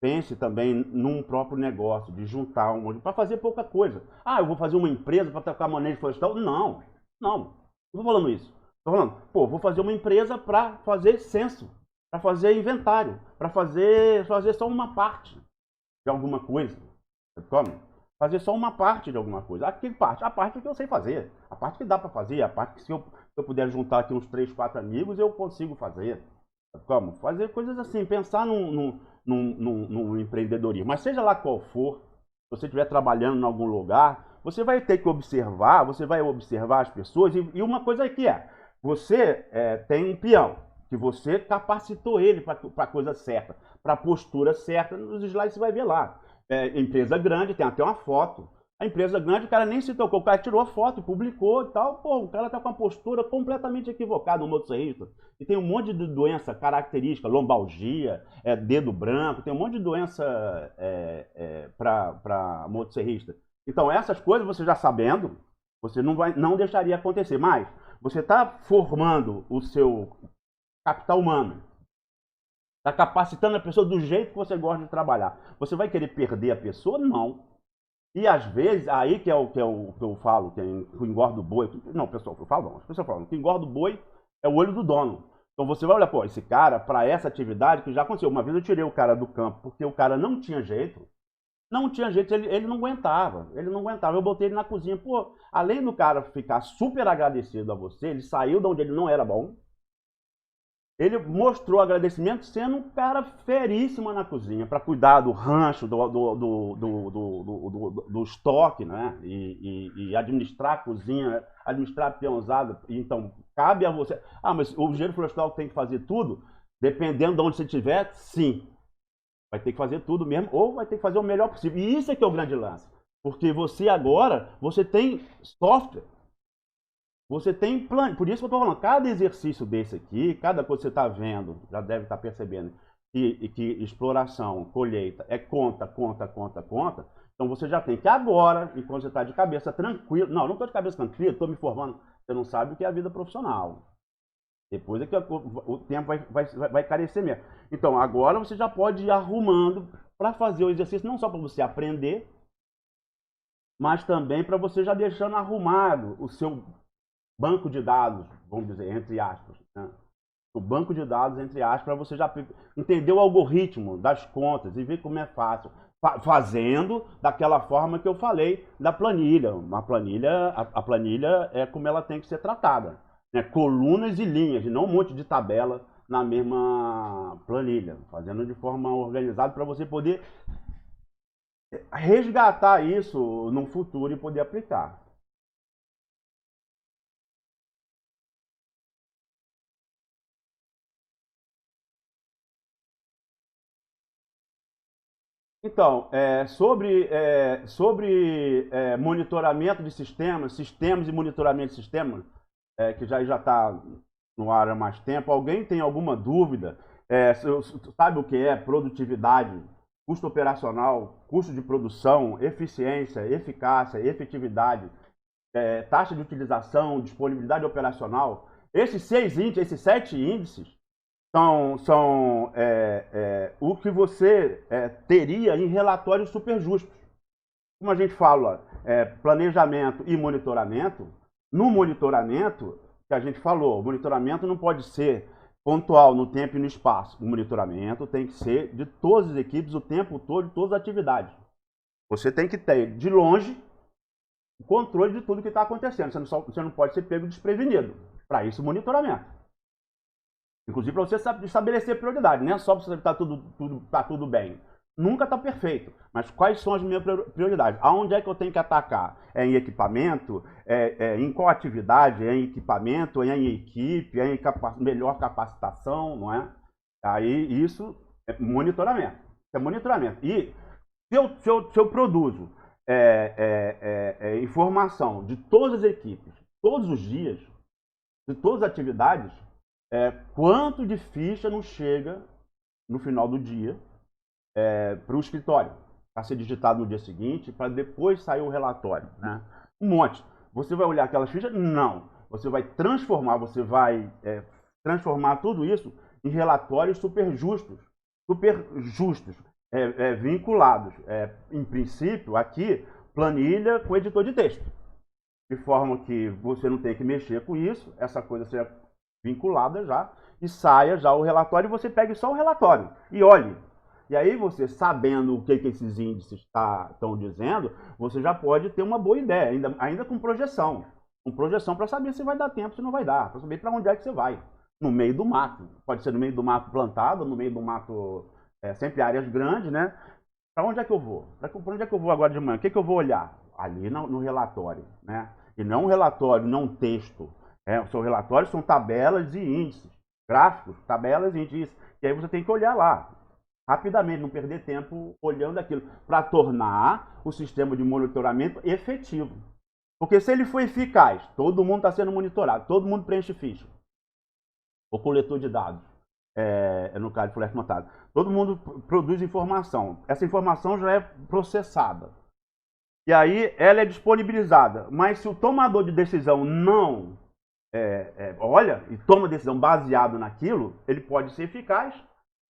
Pense também num próprio negócio, de juntar um monte, para fazer pouca coisa. Ah, eu vou fazer uma empresa para tocar manejo florestal? Não, não estou falando isso. Estou falando, pô, vou fazer uma empresa para fazer censo, para fazer inventário, para fazer só uma parte de alguma coisa. Como? Fazer só uma parte de alguma coisa. A parte que eu sei fazer, a parte que dá para fazer, a parte que se eu puder juntar aqui uns 3, 4 amigos, eu consigo fazer. Como? Fazer coisas assim, pensar num empreendedorismo. Mas seja lá qual for, se você estiver trabalhando em algum lugar, você vai ter que observar, as pessoas, e uma coisa aqui você tem um peão, que você capacitou ele para a coisa certa, para a postura certa, nos slides você vai ver lá. Empresa grande, tem até uma foto. A empresa grande, o cara nem se tocou, o cara tirou a foto, publicou e tal. Pô, o cara tá com uma postura completamente equivocada, um motosserrista. E tem um monte de doença característica, lombalgia, dedo branco, tem um monte de doença para motosserrista. Então, essas coisas você já sabendo, você não deixaria acontecer. Mas você está formando o seu capital humano. Está capacitando a pessoa do jeito que você gosta de trabalhar. Você vai querer perder a pessoa? Não. E às vezes, aí que o que eu falo, que engorda o boi. Não, pessoal, eu falo não. As pessoas falam que engorda o boi é o olho do dono. Então você vai olhar, pô, esse cara, para essa atividade, que já aconteceu. Uma vez eu tirei o cara do campo porque o cara não tinha jeito. Não tinha jeito, ele não aguentava. Ele não aguentava. Eu botei ele na cozinha. Pô, além do cara ficar super agradecido a você, ele saiu de onde ele não era bom. Ele mostrou agradecimento sendo um cara feríssimo na cozinha, para cuidar do rancho, do estoque, né? E administrar a cozinha, administrar a peãozada. Então, cabe a você. Ah, mas o engenheiro florestal tem que fazer tudo? Dependendo de onde você estiver, sim. Vai ter que fazer tudo mesmo, ou vai ter que fazer o melhor possível. E isso é que é o grande lance. Porque você agora, você tem software. Você tem plano, por isso que eu estou falando, cada exercício desse aqui, cada coisa que você está vendo, já deve estar percebendo que exploração, colheita é conta. Então você já tem que agora, enquanto você está de cabeça tranquila, não estou de cabeça tranquila, estou me formando, você não sabe o que é a vida profissional. Depois é que o tempo vai carecer mesmo. Então agora você já pode ir arrumando para fazer o exercício, não só para você aprender, mas também para você já deixando arrumado o seu banco de dados, vamos dizer, entre aspas. Né? O banco de dados, entre aspas, para você já entender o algoritmo das contas e ver como é fácil. Fazendo daquela forma que eu falei da planilha. A planilha é como ela tem que ser tratada. Né? Colunas e linhas, e não um monte de tabela na mesma planilha. Fazendo de forma organizada para você poder resgatar isso no futuro e poder aplicar. Então, sobre monitoramento de sistemas e monitoramento de sistemas, que já está no ar há mais tempo, alguém tem alguma dúvida? Sabe o que é produtividade, custo operacional, custo de produção, eficiência, eficácia, efetividade, taxa de utilização, disponibilidade operacional? Esses 7 índices são o que você teria em relatórios super justos. Como a gente fala, planejamento e monitoramento, no monitoramento que a gente falou, o monitoramento não pode ser pontual no tempo e no espaço. O monitoramento tem que ser de todas as equipes o tempo todo, de todas as atividades. Você tem que ter, de longe, o controle de tudo que está acontecendo. Você não pode ser pego desprevenido. Para isso, o monitoramento. Inclusive, para você estabelecer prioridade. Não é só para você estar tudo bem. Nunca está perfeito. Mas quais são as minhas prioridades? Aonde é que eu tenho que atacar? É em equipamento? Em qual atividade? É em equipamento? É em equipe? É em melhor capacitação? Não é? Aí, isso é monitoramento. É monitoramento. E se eu produzo informação de todas as equipes, todos os dias, de todas as atividades, quanto de ficha não chega no final do dia para o escritório, para ser digitado no dia seguinte, para depois sair o relatório, né? Um monte. Você vai olhar aquelas fichas? Não. Você vai transformar tudo isso em relatórios super justos, vinculados. Em princípio, aqui, planilha com editor de texto. De forma que você não tenha que mexer com isso, essa coisa seja vinculada já, e saia já o relatório, e você pegue só o relatório e olhe. E aí você, sabendo o que esses índices estão dizendo, você já pode ter uma boa ideia, ainda com projeção. Com projeção para saber se vai dar tempo, se não vai dar, para saber para onde é que você vai. No meio do mato. Pode ser no meio do mato plantado, no meio do mato, sempre áreas grandes, né? Para onde é que eu vou? Para onde é que eu vou agora de manhã? O que eu vou olhar? Ali no relatório, né? E não um relatório, não um texto. O seu relatório são tabelas e índices, gráficos, tabelas e índices. E aí você tem que olhar lá, rapidamente, não perder tempo olhando aquilo, para tornar o sistema de monitoramento efetivo. Porque se ele for eficaz, todo mundo está sendo monitorado, todo mundo preenche ficha. O coletor de dados, no caso de floresta montada, todo mundo produz informação. Essa informação já é processada. E aí ela é disponibilizada. Mas se o tomador de decisão não olha e toma decisão baseado naquilo, ele pode ser eficaz,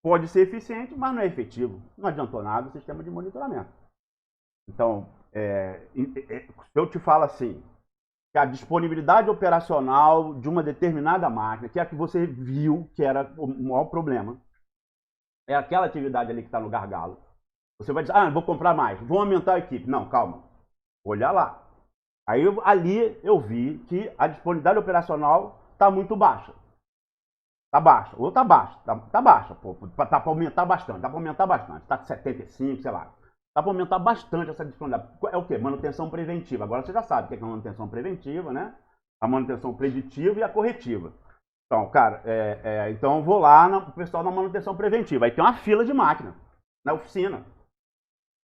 pode ser eficiente, mas não é efetivo. Não adiantou nada o sistema de monitoramento. Então, se eu te falo assim, que a disponibilidade operacional de uma determinada máquina, que é a que você viu que era o maior problema, é aquela atividade ali que está no gargalo. Você vai dizer, vou comprar mais, vou aumentar a equipe. Não, calma. Olha lá. Aí ali eu vi que a disponibilidade operacional está muito baixa. Está baixa. Ou está baixa. Está baixa. Está para aumentar bastante. Dá para aumentar bastante. Está com 75, sei lá. Dá para aumentar bastante essa disponibilidade. É o quê? Manutenção preventiva. Agora você já sabe o que é manutenção preventiva, né? A manutenção preditiva e a corretiva. Então, cara, então eu vou lá no pessoal da manutenção preventiva. Aí tem uma fila de máquina na oficina.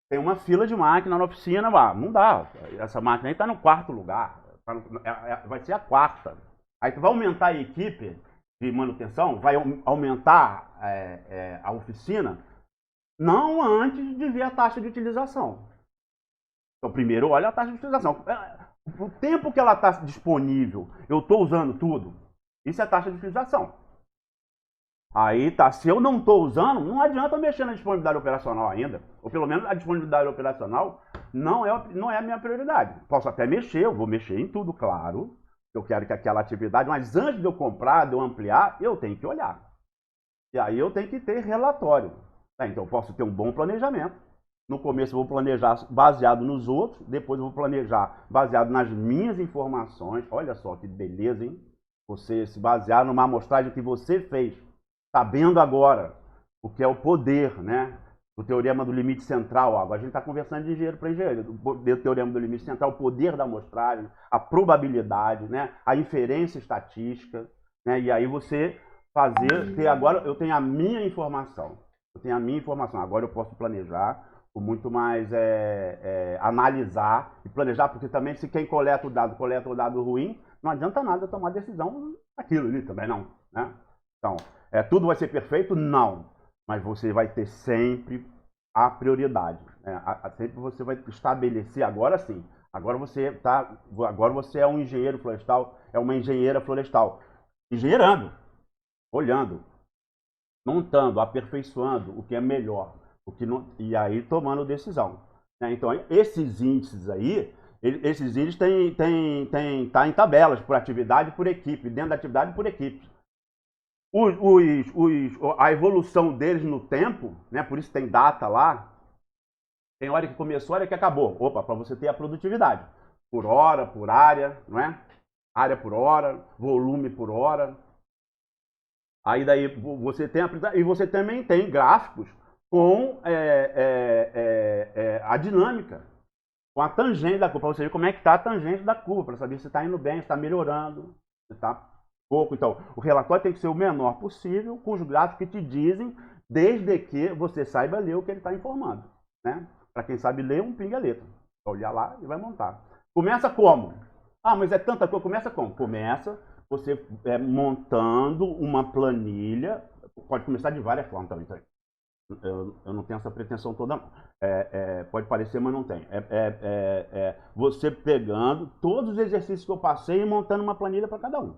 Tem uma fila de máquina na oficina, não dá. Essa máquina aí está no quarto lugar. Vai ser a quarta. Aí tu vai aumentar a equipe de manutenção, vai aumentar a oficina, não antes de ver a taxa de utilização. Então, primeiro olha a taxa de utilização. O tempo que ela está disponível, eu estou usando tudo, isso é taxa de utilização. Aí tá, se eu não estou usando, não adianta eu mexer na disponibilidade operacional ainda. Ou pelo menos a disponibilidade operacional não é a minha prioridade. Posso até mexer, eu vou mexer em tudo, claro. Eu quero que aquela atividade, mas antes de eu comprar, de eu ampliar, eu tenho que olhar. E aí eu tenho que ter relatório. Então eu posso ter um bom planejamento. No começo eu vou planejar baseado nos outros, depois eu vou planejar baseado nas minhas informações. Olha só que beleza, hein? Você se basear numa amostragem que você fez, sabendo agora o que é o poder, né? O teorema do limite central. Agora a gente está conversando de engenheiro para engenheiro. O teorema do limite central, o poder da amostragem, a probabilidade, né? A inferência estatística, né? E aí você agora eu tenho a minha informação. Eu tenho a minha informação. Agora eu posso planejar, com muito mais analisar e planejar, porque também se quem coleta o dado ruim, não adianta nada tomar decisão naquilo ali também não, né? Então, tudo vai ser perfeito? Não. Mas você vai ter sempre a prioridade. Né? Sempre você vai estabelecer, agora sim. Agora você é um engenheiro florestal, é uma engenheira florestal. Engenheirando, olhando, montando, aperfeiçoando o que é melhor. E aí tomando decisão. Né? Então, esses índices aí, tá em tabelas por atividade e por equipe, dentro da atividade por equipe. A evolução deles no tempo, né? Por isso tem data lá, tem hora que começou, hora que acabou. Opa, para você ter a produtividade. Por hora, por área, não é? Área por hora, volume por hora. Aí daí você tem e você também tem gráficos com a dinâmica, com a tangente da curva, para você ver como é que está a tangente da curva, para saber se está indo bem, se está melhorando, se está pouco. Então, o relatório tem que ser o menor possível, com os gráficos que te dizem, desde que você saiba ler o que ele está informando, né? Para quem sabe ler, um pinga a letra. Vai olhar lá e vai montar. Começa como? Ah, mas é tanta coisa. Começa como? Começa você montando uma planilha. Pode começar de várias formas também. Eu não tenho essa pretensão toda. Pode parecer, mas não tem. Você pegando todos os exercícios que eu passei e montando uma planilha para cada um.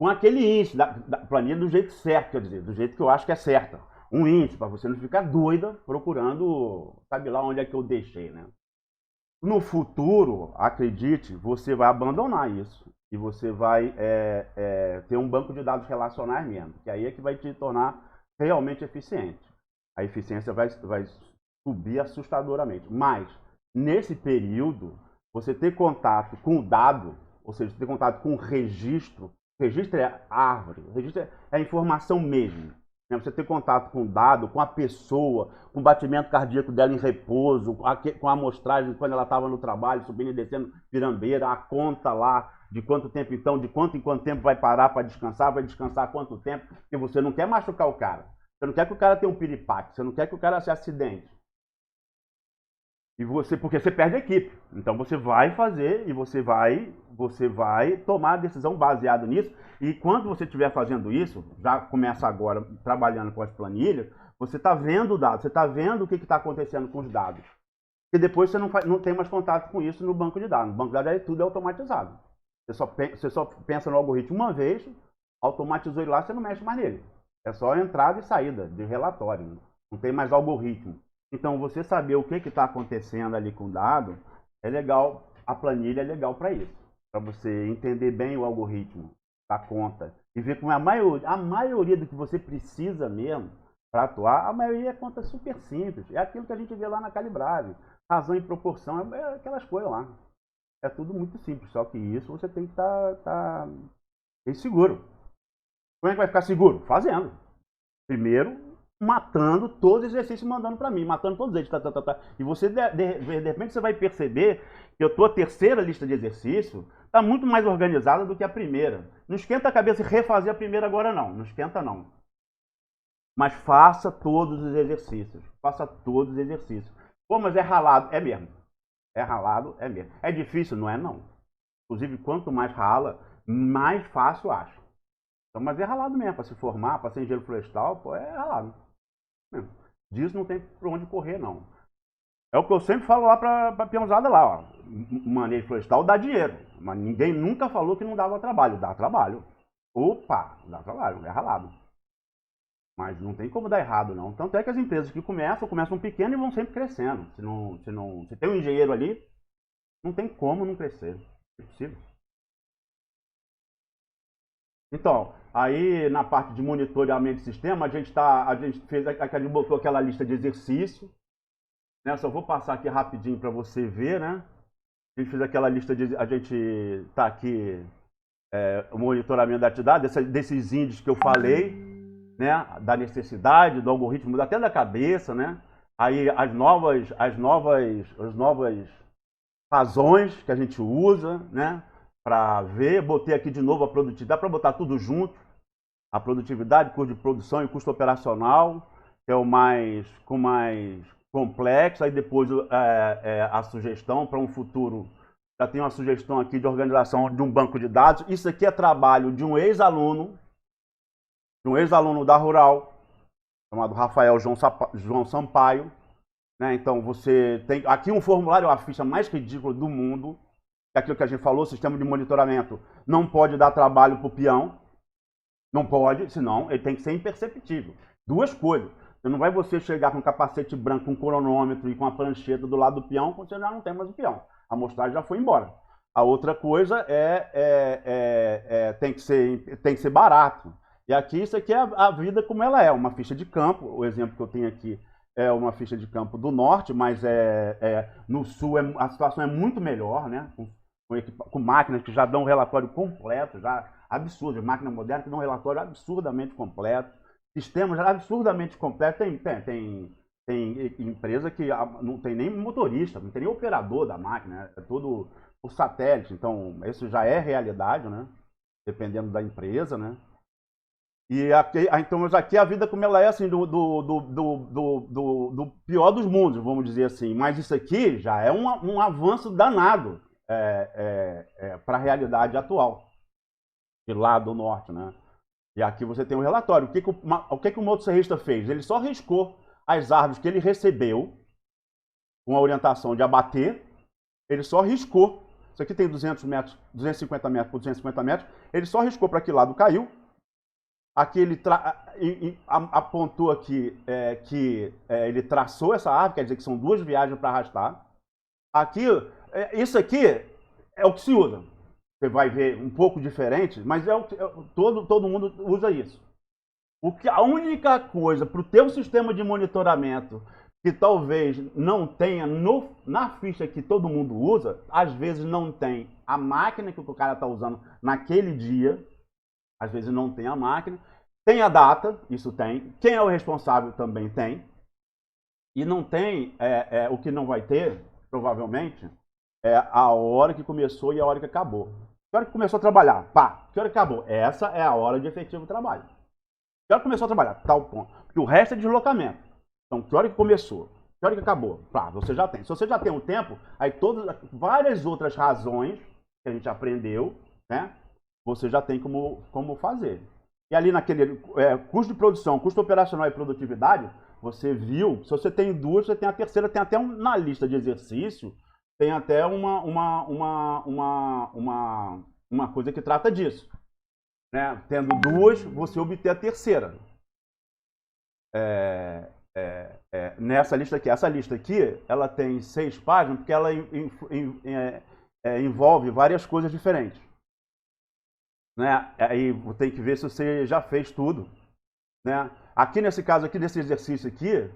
Com aquele índice da planilha do jeito certo, quer dizer, do jeito que eu acho que é certa. Um índice, para você não ficar doida procurando, sabe lá onde é que eu deixei, né? No futuro, acredite, você vai abandonar isso. E você vai ter um banco de dados relacionais mesmo. Que aí é que vai te tornar realmente eficiente. A eficiência vai subir assustadoramente. Mas, nesse período, você ter contato com o dado, ou seja, ter contato com o registro. Registro é árvore, registro é a informação mesmo. Você ter contato com o dado, com a pessoa, com o batimento cardíaco dela em repouso, com a amostragem quando ela estava no trabalho, subindo e descendo pirambeira, a conta lá de quanto tempo então, de quanto em quanto tempo vai parar para descansar, vai descansar quanto tempo, porque você não quer machucar o cara. Você não quer que o cara tenha um piripaque, você não quer que o cara se acidente. E porque você perde a equipe. Então você vai fazer e você vai tomar a decisão baseado nisso. E quando você estiver fazendo isso, já começa agora trabalhando com as planilhas, você está vendo o dado, você está vendo o que está acontecendo com os dados. E depois você não tem mais contato com isso no banco de dados. No banco de dados tudo é automatizado. Você só pensa no algoritmo uma vez, automatizou ele lá, você não mexe mais nele. É só entrada e saída de relatório. Não tem mais algoritmo. Então, você saber o que está acontecendo ali com o dado, é legal, a planilha é legal para isso. Para você entender bem o algoritmo da conta e ver como a maioria do que você precisa mesmo para atuar, a maioria é conta super simples. É aquilo que a gente vê lá na calibragem. Razão e proporção, é aquelas coisas lá. É tudo muito simples, só que isso você tem que estar seguro. Como é que vai ficar seguro? Fazendo. Primeiro, matando todos os exercícios, mandando para mim, matando todos eles, E você, de repente, você vai perceber que a tua terceira lista de exercícios está muito mais organizada do que a primeira. Não esquenta a cabeça e refazer a primeira agora, não. Não esquenta, não. Mas faça todos os exercícios. Faça todos os exercícios. Pô, mas é ralado. É mesmo. É ralado, é mesmo. É difícil? Não é, não. Inclusive, quanto mais rala, mais fácil acho. Então, mas é ralado mesmo. Para se formar, para ser engenheiro florestal, pô, é ralado. Disso não tem por onde correr, não. É o que eu sempre falo lá para a peãozada lá, ó. Manejo florestal dá dinheiro, mas ninguém nunca falou que não dava trabalho. Dá trabalho. Opa, dá trabalho, é ralado. Mas não tem como dar errado, não. Tanto é que as empresas que começam pequeno e vão sempre crescendo. Se tem um engenheiro ali, não tem como não crescer. É possível. Então, aí na parte de monitoramento de sistema, a gente botou aquela lista de exercício, né? Só vou passar aqui rapidinho para você ver, né? A gente fez aquela lista a gente está aqui o monitoramento da atividade, desses índices que eu falei, né? Da necessidade, do algoritmo, até da cabeça, né? Aí as novas razões que a gente usa, né? Para ver, botei aqui de novo a produtividade, dá para botar tudo junto, a produtividade, custo de produção e custo operacional, que é o mais complexo, aí depois a sugestão para um futuro, já tem uma sugestão aqui de organização de um banco de dados, isso aqui é trabalho de um ex-aluno da Rural, chamado Rafael João Sampaio, né? Então você tem aqui um formulário, a ficha mais ridícula do mundo, aquilo que a gente falou, sistema de monitoramento não pode dar trabalho para o peão, não pode, senão ele tem que ser imperceptível. Duas coisas, não vai você chegar com um capacete branco, com um cronômetro e com a prancheta do lado do peão, quando você já não tem mais o peão, a amostragem já foi embora. A outra coisa tem que ser barato, E aqui, isso aqui é a vida como ela é, uma ficha de campo. O exemplo que eu tenho aqui é uma ficha de campo do norte, mas no sul a situação é muito melhor, né? Com máquinas que já dão um relatório completo, já absurdo, máquinas modernas que dão um relatório absurdamente completo, sistemas absurdamente completos. Tem empresa que não tem nem motorista, não tem nem operador da máquina, é tudo por satélite. Então, isso já é realidade, né? Dependendo da empresa, né? E então aqui a vida como ela é, assim, do pior dos mundos, vamos dizer assim. Mas isso aqui já é um avanço danado para a realidade atual, de lá do norte, né? E aqui você tem um relatório. O que o motosserrista fez? Ele só riscou as árvores que ele recebeu, com a orientação de abater, ele só riscou. Isso aqui tem 200 metros, 250 metros por 250 metros, ele só riscou para que lado caiu. Aqui ele apontou aqui que ele traçou essa árvore, quer dizer que são 2 viagens para arrastar. Aqui, isso aqui é o que se usa. Você vai ver um pouco diferente, mas todo mundo usa isso. A única coisa para o teu sistema de monitoramento que talvez não tenha na ficha que todo mundo usa, às vezes não tem a máquina que o cara está usando naquele dia, às vezes não tem a máquina, tem a data, isso tem, quem é o responsável também tem, e não tem, o que não vai ter, provavelmente, é a hora que começou e a hora que acabou. Que hora que começou a trabalhar? Pá, que hora que acabou? Essa é a hora de efetivo trabalho. Que hora que começou a trabalhar? Tal ponto. Porque o resto é deslocamento. Então, que hora que começou? Que hora que acabou? Pá, você já tem. Se você já tem um tempo, aí várias outras razões que a gente aprendeu, né? Você já tem como fazer. E ali naquele custo de produção, custo operacional e produtividade, você viu, se você tem 2, você tem a terceira, tem até na lista de exercício, tem até uma coisa que trata disso. Né? Tendo 2, você obter a terceira. Nessa lista aqui, essa lista aqui, ela tem 6 páginas, porque ela envolve várias coisas diferentes. Né? Aí tem que ver se você já fez tudo. Né? Aqui nesse caso aqui, nesse exercício aqui,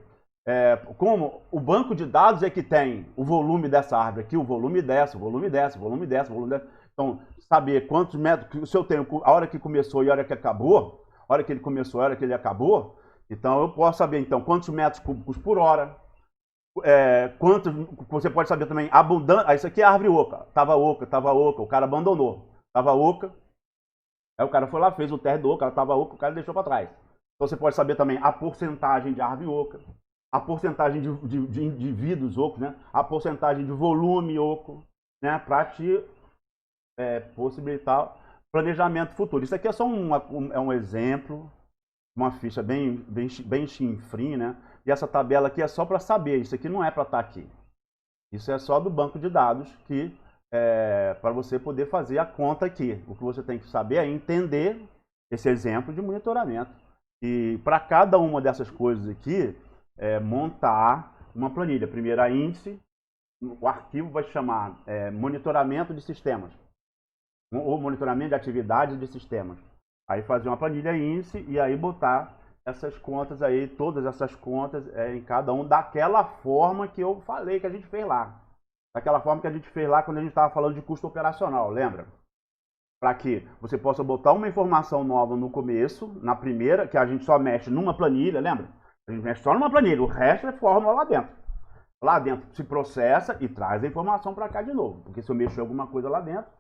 como o banco de dados é que tem o volume dessa árvore aqui, o volume dessa, o volume dessa, o volume dessa, o volume dessa. Então, saber quantos metros, se eu tenho a hora que começou e a hora que acabou, a hora que ele começou e a hora que ele acabou, então eu posso saber então quantos metros cúbicos por hora, você pode saber também abundância. Isso aqui é árvore oca, tava oca, o cara abandonou, tava oca, aí o cara foi lá, fez o teste do oca, ela tava oca, o cara deixou para trás. Então você pode saber também a porcentagem de árvore oca, a porcentagem de indivíduos ocos, né? A porcentagem de volume oco, né? Para te possibilitar planejamento futuro. Isso aqui é só um exemplo, uma ficha bem chinfrim, né? E essa tabela aqui é só para saber, isso aqui não é para estar aqui. Isso é só do banco de dados que para você poder fazer a conta aqui. O que você tem que saber é entender esse exemplo de monitoramento. E para cada uma dessas coisas aqui, montar uma planilha. Primeiro a índice, o arquivo vai chamar monitoramento de sistemas, ou monitoramento de atividades de sistemas. Aí fazer uma planilha índice e aí botar essas contas aí, todas essas contas em cada um, daquela forma que eu falei que a gente fez lá. Daquela forma que a gente fez lá quando a gente estava falando de custo operacional, lembra? Para que você possa botar uma informação nova no começo, na primeira, que a gente só mexe numa planilha, lembra? A gente mexe só numa planilha, o resto é fórmula lá dentro. Lá dentro se processa e traz a informação para cá de novo. Porque se eu mexer alguma coisa lá dentro,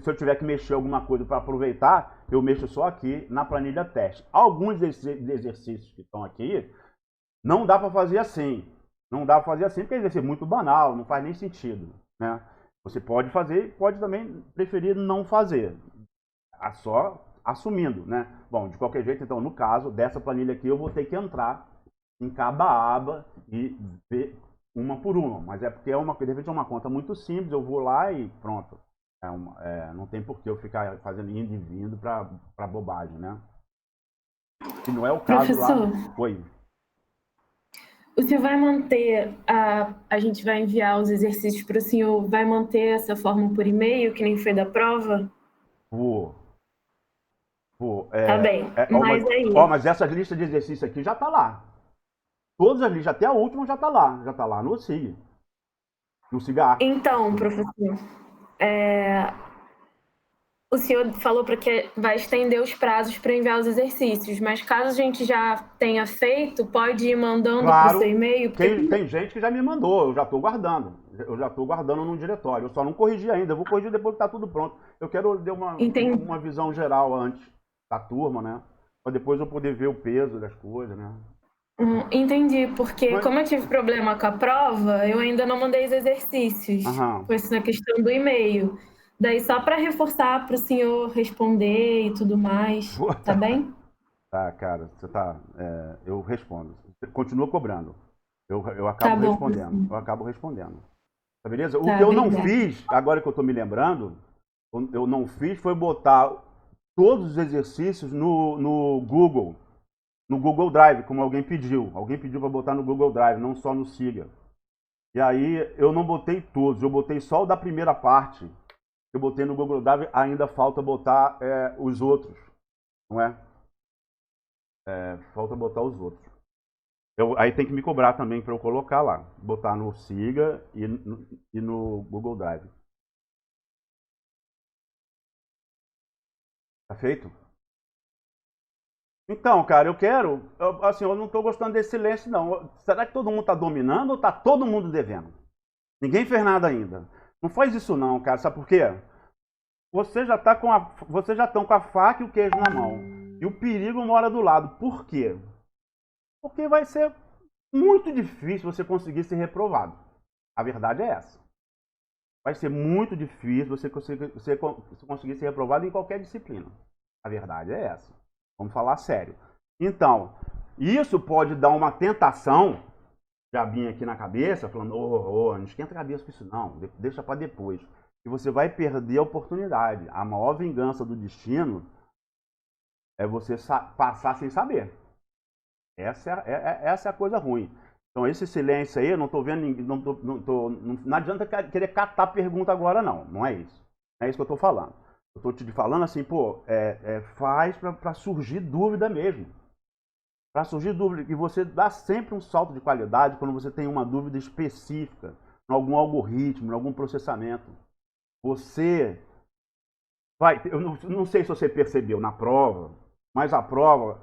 se eu tiver que mexer alguma coisa para aproveitar, eu mexo só aqui na planilha teste. Alguns desses exercícios que estão aqui, não dá para fazer assim. Não dá para fazer assim porque vai ser muito banal, não faz nem sentido. Né? Você pode fazer, pode também preferir não fazer. Só assumindo, né? Bom, de qualquer jeito, então, no caso dessa planilha aqui, eu vou ter que entrar em cada aba e ver uma por uma. Mas é porque de repente é uma conta muito simples, eu vou lá e pronto. Não tem por que eu ficar fazendo indo e vindo para bobagem, né? E não é o caso. Professor, lá. Oi. O senhor vai manter, a gente vai enviar os exercícios para o senhor, vai manter essa forma por e-mail, que nem foi da prova? Vou. Pô, Tá bem, ó, mas aí... mas essas listas de exercício aqui já tá lá. Todas as listas, até a última já tá lá. Já tá lá no SIG. No CIGAR. Então, professor, o senhor falou para que vai estender os prazos para enviar os exercícios, mas caso a gente já tenha feito, pode ir mandando para o Claro, seu e-mail? tem gente que já me mandou, eu já estou guardando. Eu já estou guardando no diretório. Eu só não corrigi ainda, eu vou corrigir depois que está tudo pronto. Eu quero dar uma visão geral antes da turma, né? Para depois eu poder ver o peso das coisas, né? Entendi, porque como eu tive problema com a prova, eu ainda não mandei os exercícios. Foi isso na questão do e-mail. Daí só para reforçar para o senhor responder e tudo mais, tá bem? Tá, cara, você tá. Eu respondo. Você continua cobrando. Eu acabo respondendo. Eu acabo respondendo. Tá beleza? O que eu não fiz, agora que eu tô me lembrando, eu não fiz foi botar todos os exercícios no Google. No Google Drive, como alguém pediu. Alguém pediu para botar no Google Drive, não só no Siga. E aí eu não botei todos, eu botei só o da primeira parte. Eu botei no Google Drive, ainda falta botar os outros, não é? Falta botar os outros. Aí tem que me cobrar também para eu colocar lá. Botar no Siga e no Google Drive. Tá feito? Então, cara, eu não estou gostando desse silêncio, não. Será que todo mundo está dominando ou está todo mundo devendo? Ninguém fez nada ainda. Não faz isso não, cara. Sabe por quê? Vocês já estão com a faca e o queijo na mão. E o perigo mora do lado. Por quê? Porque vai ser muito difícil você conseguir ser reprovado. A verdade é essa. Vai ser muito difícil você conseguir ser reprovado em qualquer disciplina. A verdade é essa. Vamos falar sério. Então, isso pode dar uma tentação, diabinho aqui na cabeça, falando, não esquenta a cabeça com isso não, deixa para depois. E você vai perder a oportunidade. A maior vingança do destino é você passar sem saber. Essa é a coisa ruim. Então, esse silêncio aí, eu não estou vendo ninguém, não adianta querer catar pergunta agora, não. Não é isso. Não é isso que eu estou falando. Eu estou te falando assim, faz para surgir dúvida mesmo. Para surgir dúvida. E você dá sempre um salto de qualidade quando você tem uma dúvida específica, em algum algoritmo, em algum processamento. Você vai. Eu não sei se você percebeu na prova, mas a prova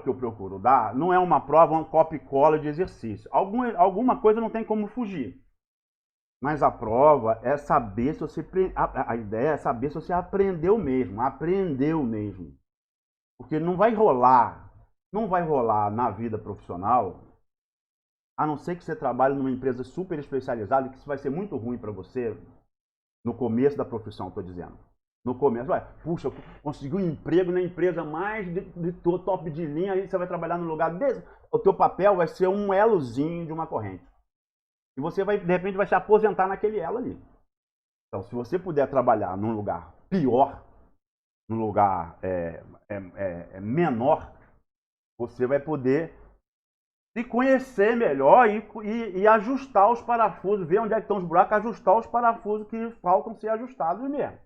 que eu procuro dar não é uma prova, uma copia e cola de exercício. Alguma coisa não tem como fugir. Mas a prova é saber se você. A ideia é saber se você aprendeu mesmo. Porque não vai rolar na vida profissional, a não ser que você trabalhe numa empresa super especializada, que isso vai ser muito ruim para você no começo da profissão, estou dizendo. No começo, puxa, eu consegui um emprego na empresa mais de top de linha, aí você vai trabalhar no lugar desse. O teu papel vai ser um elozinho de uma corrente. E você vai, de repente, vai se aposentar naquele elo ali. Então, se você puder trabalhar num lugar pior, num lugar menor, você vai poder se conhecer melhor e ajustar os parafusos, ver onde é que estão os buracos, ajustar os parafusos que faltam ser ajustados mesmo.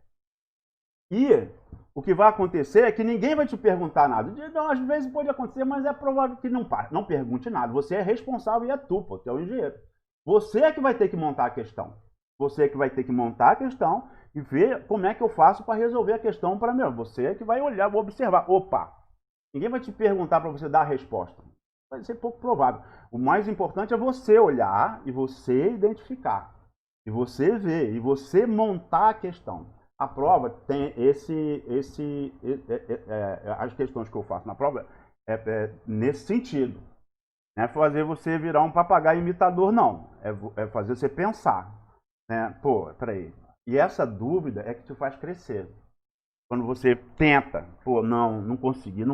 E o que vai acontecer é que ninguém vai te perguntar nada. Não, às vezes pode acontecer, mas é provável que não pergunte nada. Você é responsável e é tu, você é o engenheiro. Você é que vai ter que montar a questão. Você é que vai ter que montar a questão e ver como é que eu faço para resolver a questão para mim. Você é que vai olhar, vai observar. Opa, ninguém vai te perguntar para você dar a resposta. Vai ser pouco provável. O mais importante é você olhar e você identificar. E você ver, e você montar a questão. A prova tem as questões que eu faço na prova nesse sentido. Não é fazer você virar um papagaio imitador, não. É fazer você pensar. Né? Peraí. E essa dúvida é que te faz crescer. Quando você tenta, não consegui.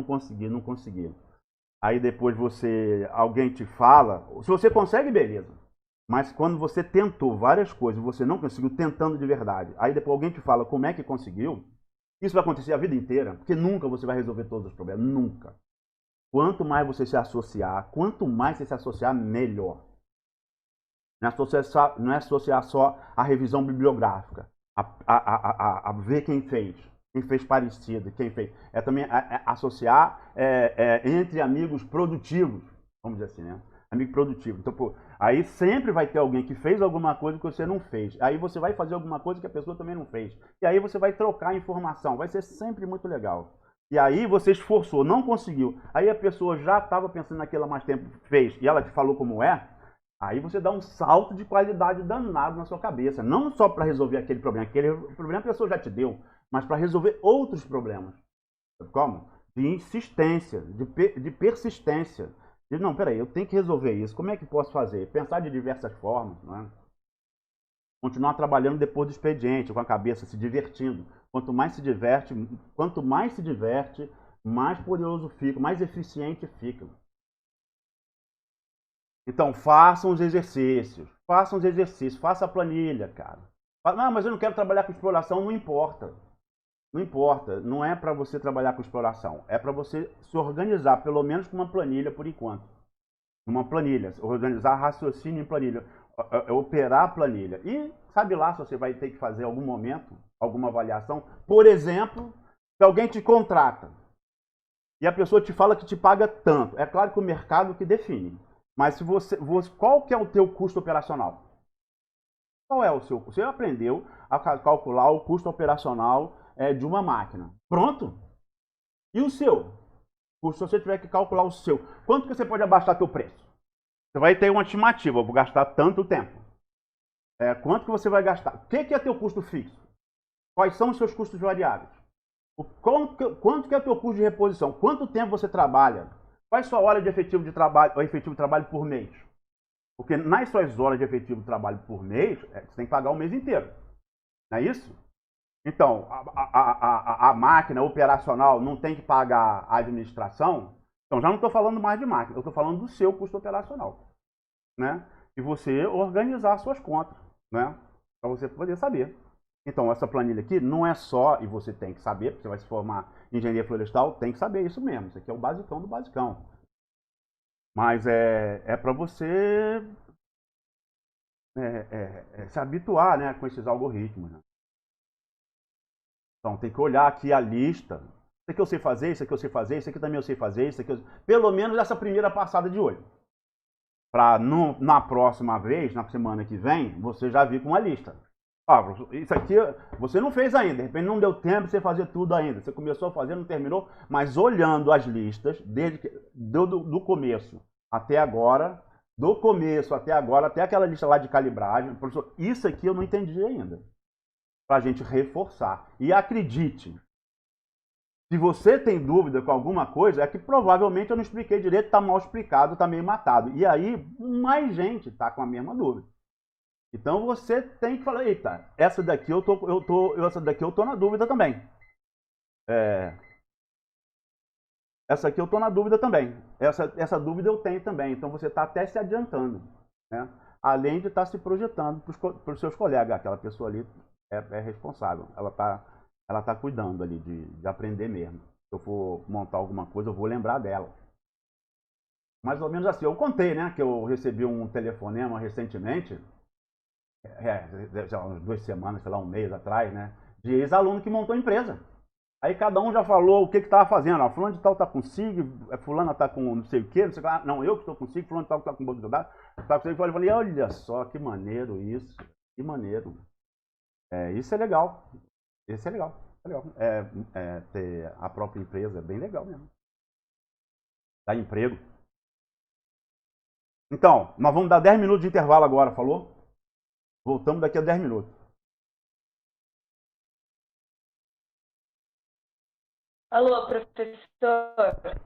Aí depois alguém te fala, se você consegue, beleza. Mas quando você tentou várias coisas, você não conseguiu, tentando de verdade, aí depois alguém te fala como é que conseguiu, isso vai acontecer a vida inteira, porque nunca você vai resolver todos os problemas, nunca. Quanto mais você se associar, melhor. Não é associar só a revisão bibliográfica, a ver quem fez. quem fez parecido, quem fez. É também associar entre amigos produtivos, vamos dizer assim, né? Amigo produtivo. Então, pô, aí sempre vai ter alguém que fez alguma coisa que você não fez. Aí você vai fazer alguma coisa que a pessoa também não fez. E aí você vai trocar informação. Vai ser sempre muito legal. E aí você esforçou, não conseguiu. Aí a pessoa já estava pensando naquilo há mais tempo, fez, e ela te falou como é. Aí você dá um salto de qualidade danado na sua cabeça. Não só para resolver aquele problema. Aquele problema a pessoa já te deu, mas para resolver outros problemas. Como? De insistência, de persistência. De, não, peraí, eu tenho que resolver isso. Como é que posso fazer? Pensar de diversas formas, não é? Continuar trabalhando depois do expediente, com a cabeça, se divertindo. Quanto mais se diverte, mais poderoso fica, mais eficiente fica. Então, façam os exercícios, faça a planilha, cara. Não, mas eu não quero trabalhar com exploração, não importa. Não importa, não é para você trabalhar com exploração, é para você se organizar, pelo menos com uma planilha por enquanto. Uma planilha, organizar raciocínio em planilha, operar a planilha. E sabe lá se você vai ter que fazer algum momento, alguma avaliação. Por exemplo, se alguém te contrata e a pessoa te fala que te paga tanto. É claro que o mercado que define. Mas se qual que é o teu custo operacional? Qual é o seu? Você aprendeu a calcular o custo operacional de uma máquina. Pronto? E o seu? Se você tiver que calcular o seu, quanto que você pode abaixar teu preço? Você vai ter uma estimativa, eu vou gastar tanto tempo. Quanto que você vai gastar? O que é teu custo fixo? Quais são os seus custos variáveis? Quanto que é o teu custo de reposição? Quanto tempo você trabalha? Qual é a sua hora de efetivo de trabalho, ou efetivo de trabalho por mês? Porque nas suas horas de efetivo de trabalho por mês, você tem que pagar o mês inteiro. Não é isso? Então, a máquina operacional não tem que pagar a administração. Então, já não estou falando mais de máquina, eu estou falando do seu custo operacional. Né? E você organizar suas contas, né? Para você poder saber. Então, essa planilha aqui não é só, e você tem que saber, porque você vai se formar em engenharia florestal, tem que saber isso mesmo. Isso aqui é o basicão do basicão. Mas é para você se habituar, né, com esses algoritmos. Né? Então, tem que olhar aqui a lista. Isso aqui eu sei fazer, isso aqui eu sei fazer, isso aqui também eu sei fazer, isso aqui pelo menos essa primeira passada de olho. Para na próxima vez, na semana que vem, você já vir com uma lista. Isso aqui você não fez ainda, de repente não deu tempo de você fazer tudo ainda. Você começou a fazer, não terminou, mas olhando as listas, do começo até agora, até aquela lista lá de calibragem, professor, isso aqui eu não entendi ainda. Para a gente reforçar. E acredite, se você tem dúvida com alguma coisa, é que provavelmente eu não expliquei direito, está mal explicado, está meio matado. E aí, mais gente está com a mesma dúvida. Então você tem que falar, eita, essa daqui eu tô na dúvida também. Essa aqui eu tô na dúvida também. Essa dúvida eu tenho também. Então você está até se adiantando. Né? Além de estar se projetando para os seus colegas. Aquela pessoa ali é responsável. Ela tá cuidando ali de aprender mesmo. Se eu for montar alguma coisa, eu vou lembrar dela. Mais ou menos assim. Eu contei, né, que eu recebi um telefonema recentemente, já umas 2 semanas, sei lá, um mês atrás, né, de ex-aluno que montou empresa. Aí cada um já falou o que estava fazendo. Fulano de tal está com SIG, fulano está com não sei o quê, não sei o que. Não, eu que estou com SIG, fulano de tal está com banco de dados. Eu falei, olha só, que maneiro isso. Que maneiro. Isso é legal. Isso é legal. É legal. Ter a própria empresa é bem legal mesmo. Dá emprego. Então, nós vamos dar 10 minutos de intervalo agora, falou? Voltamos daqui a 10 minutos. Alô, professor.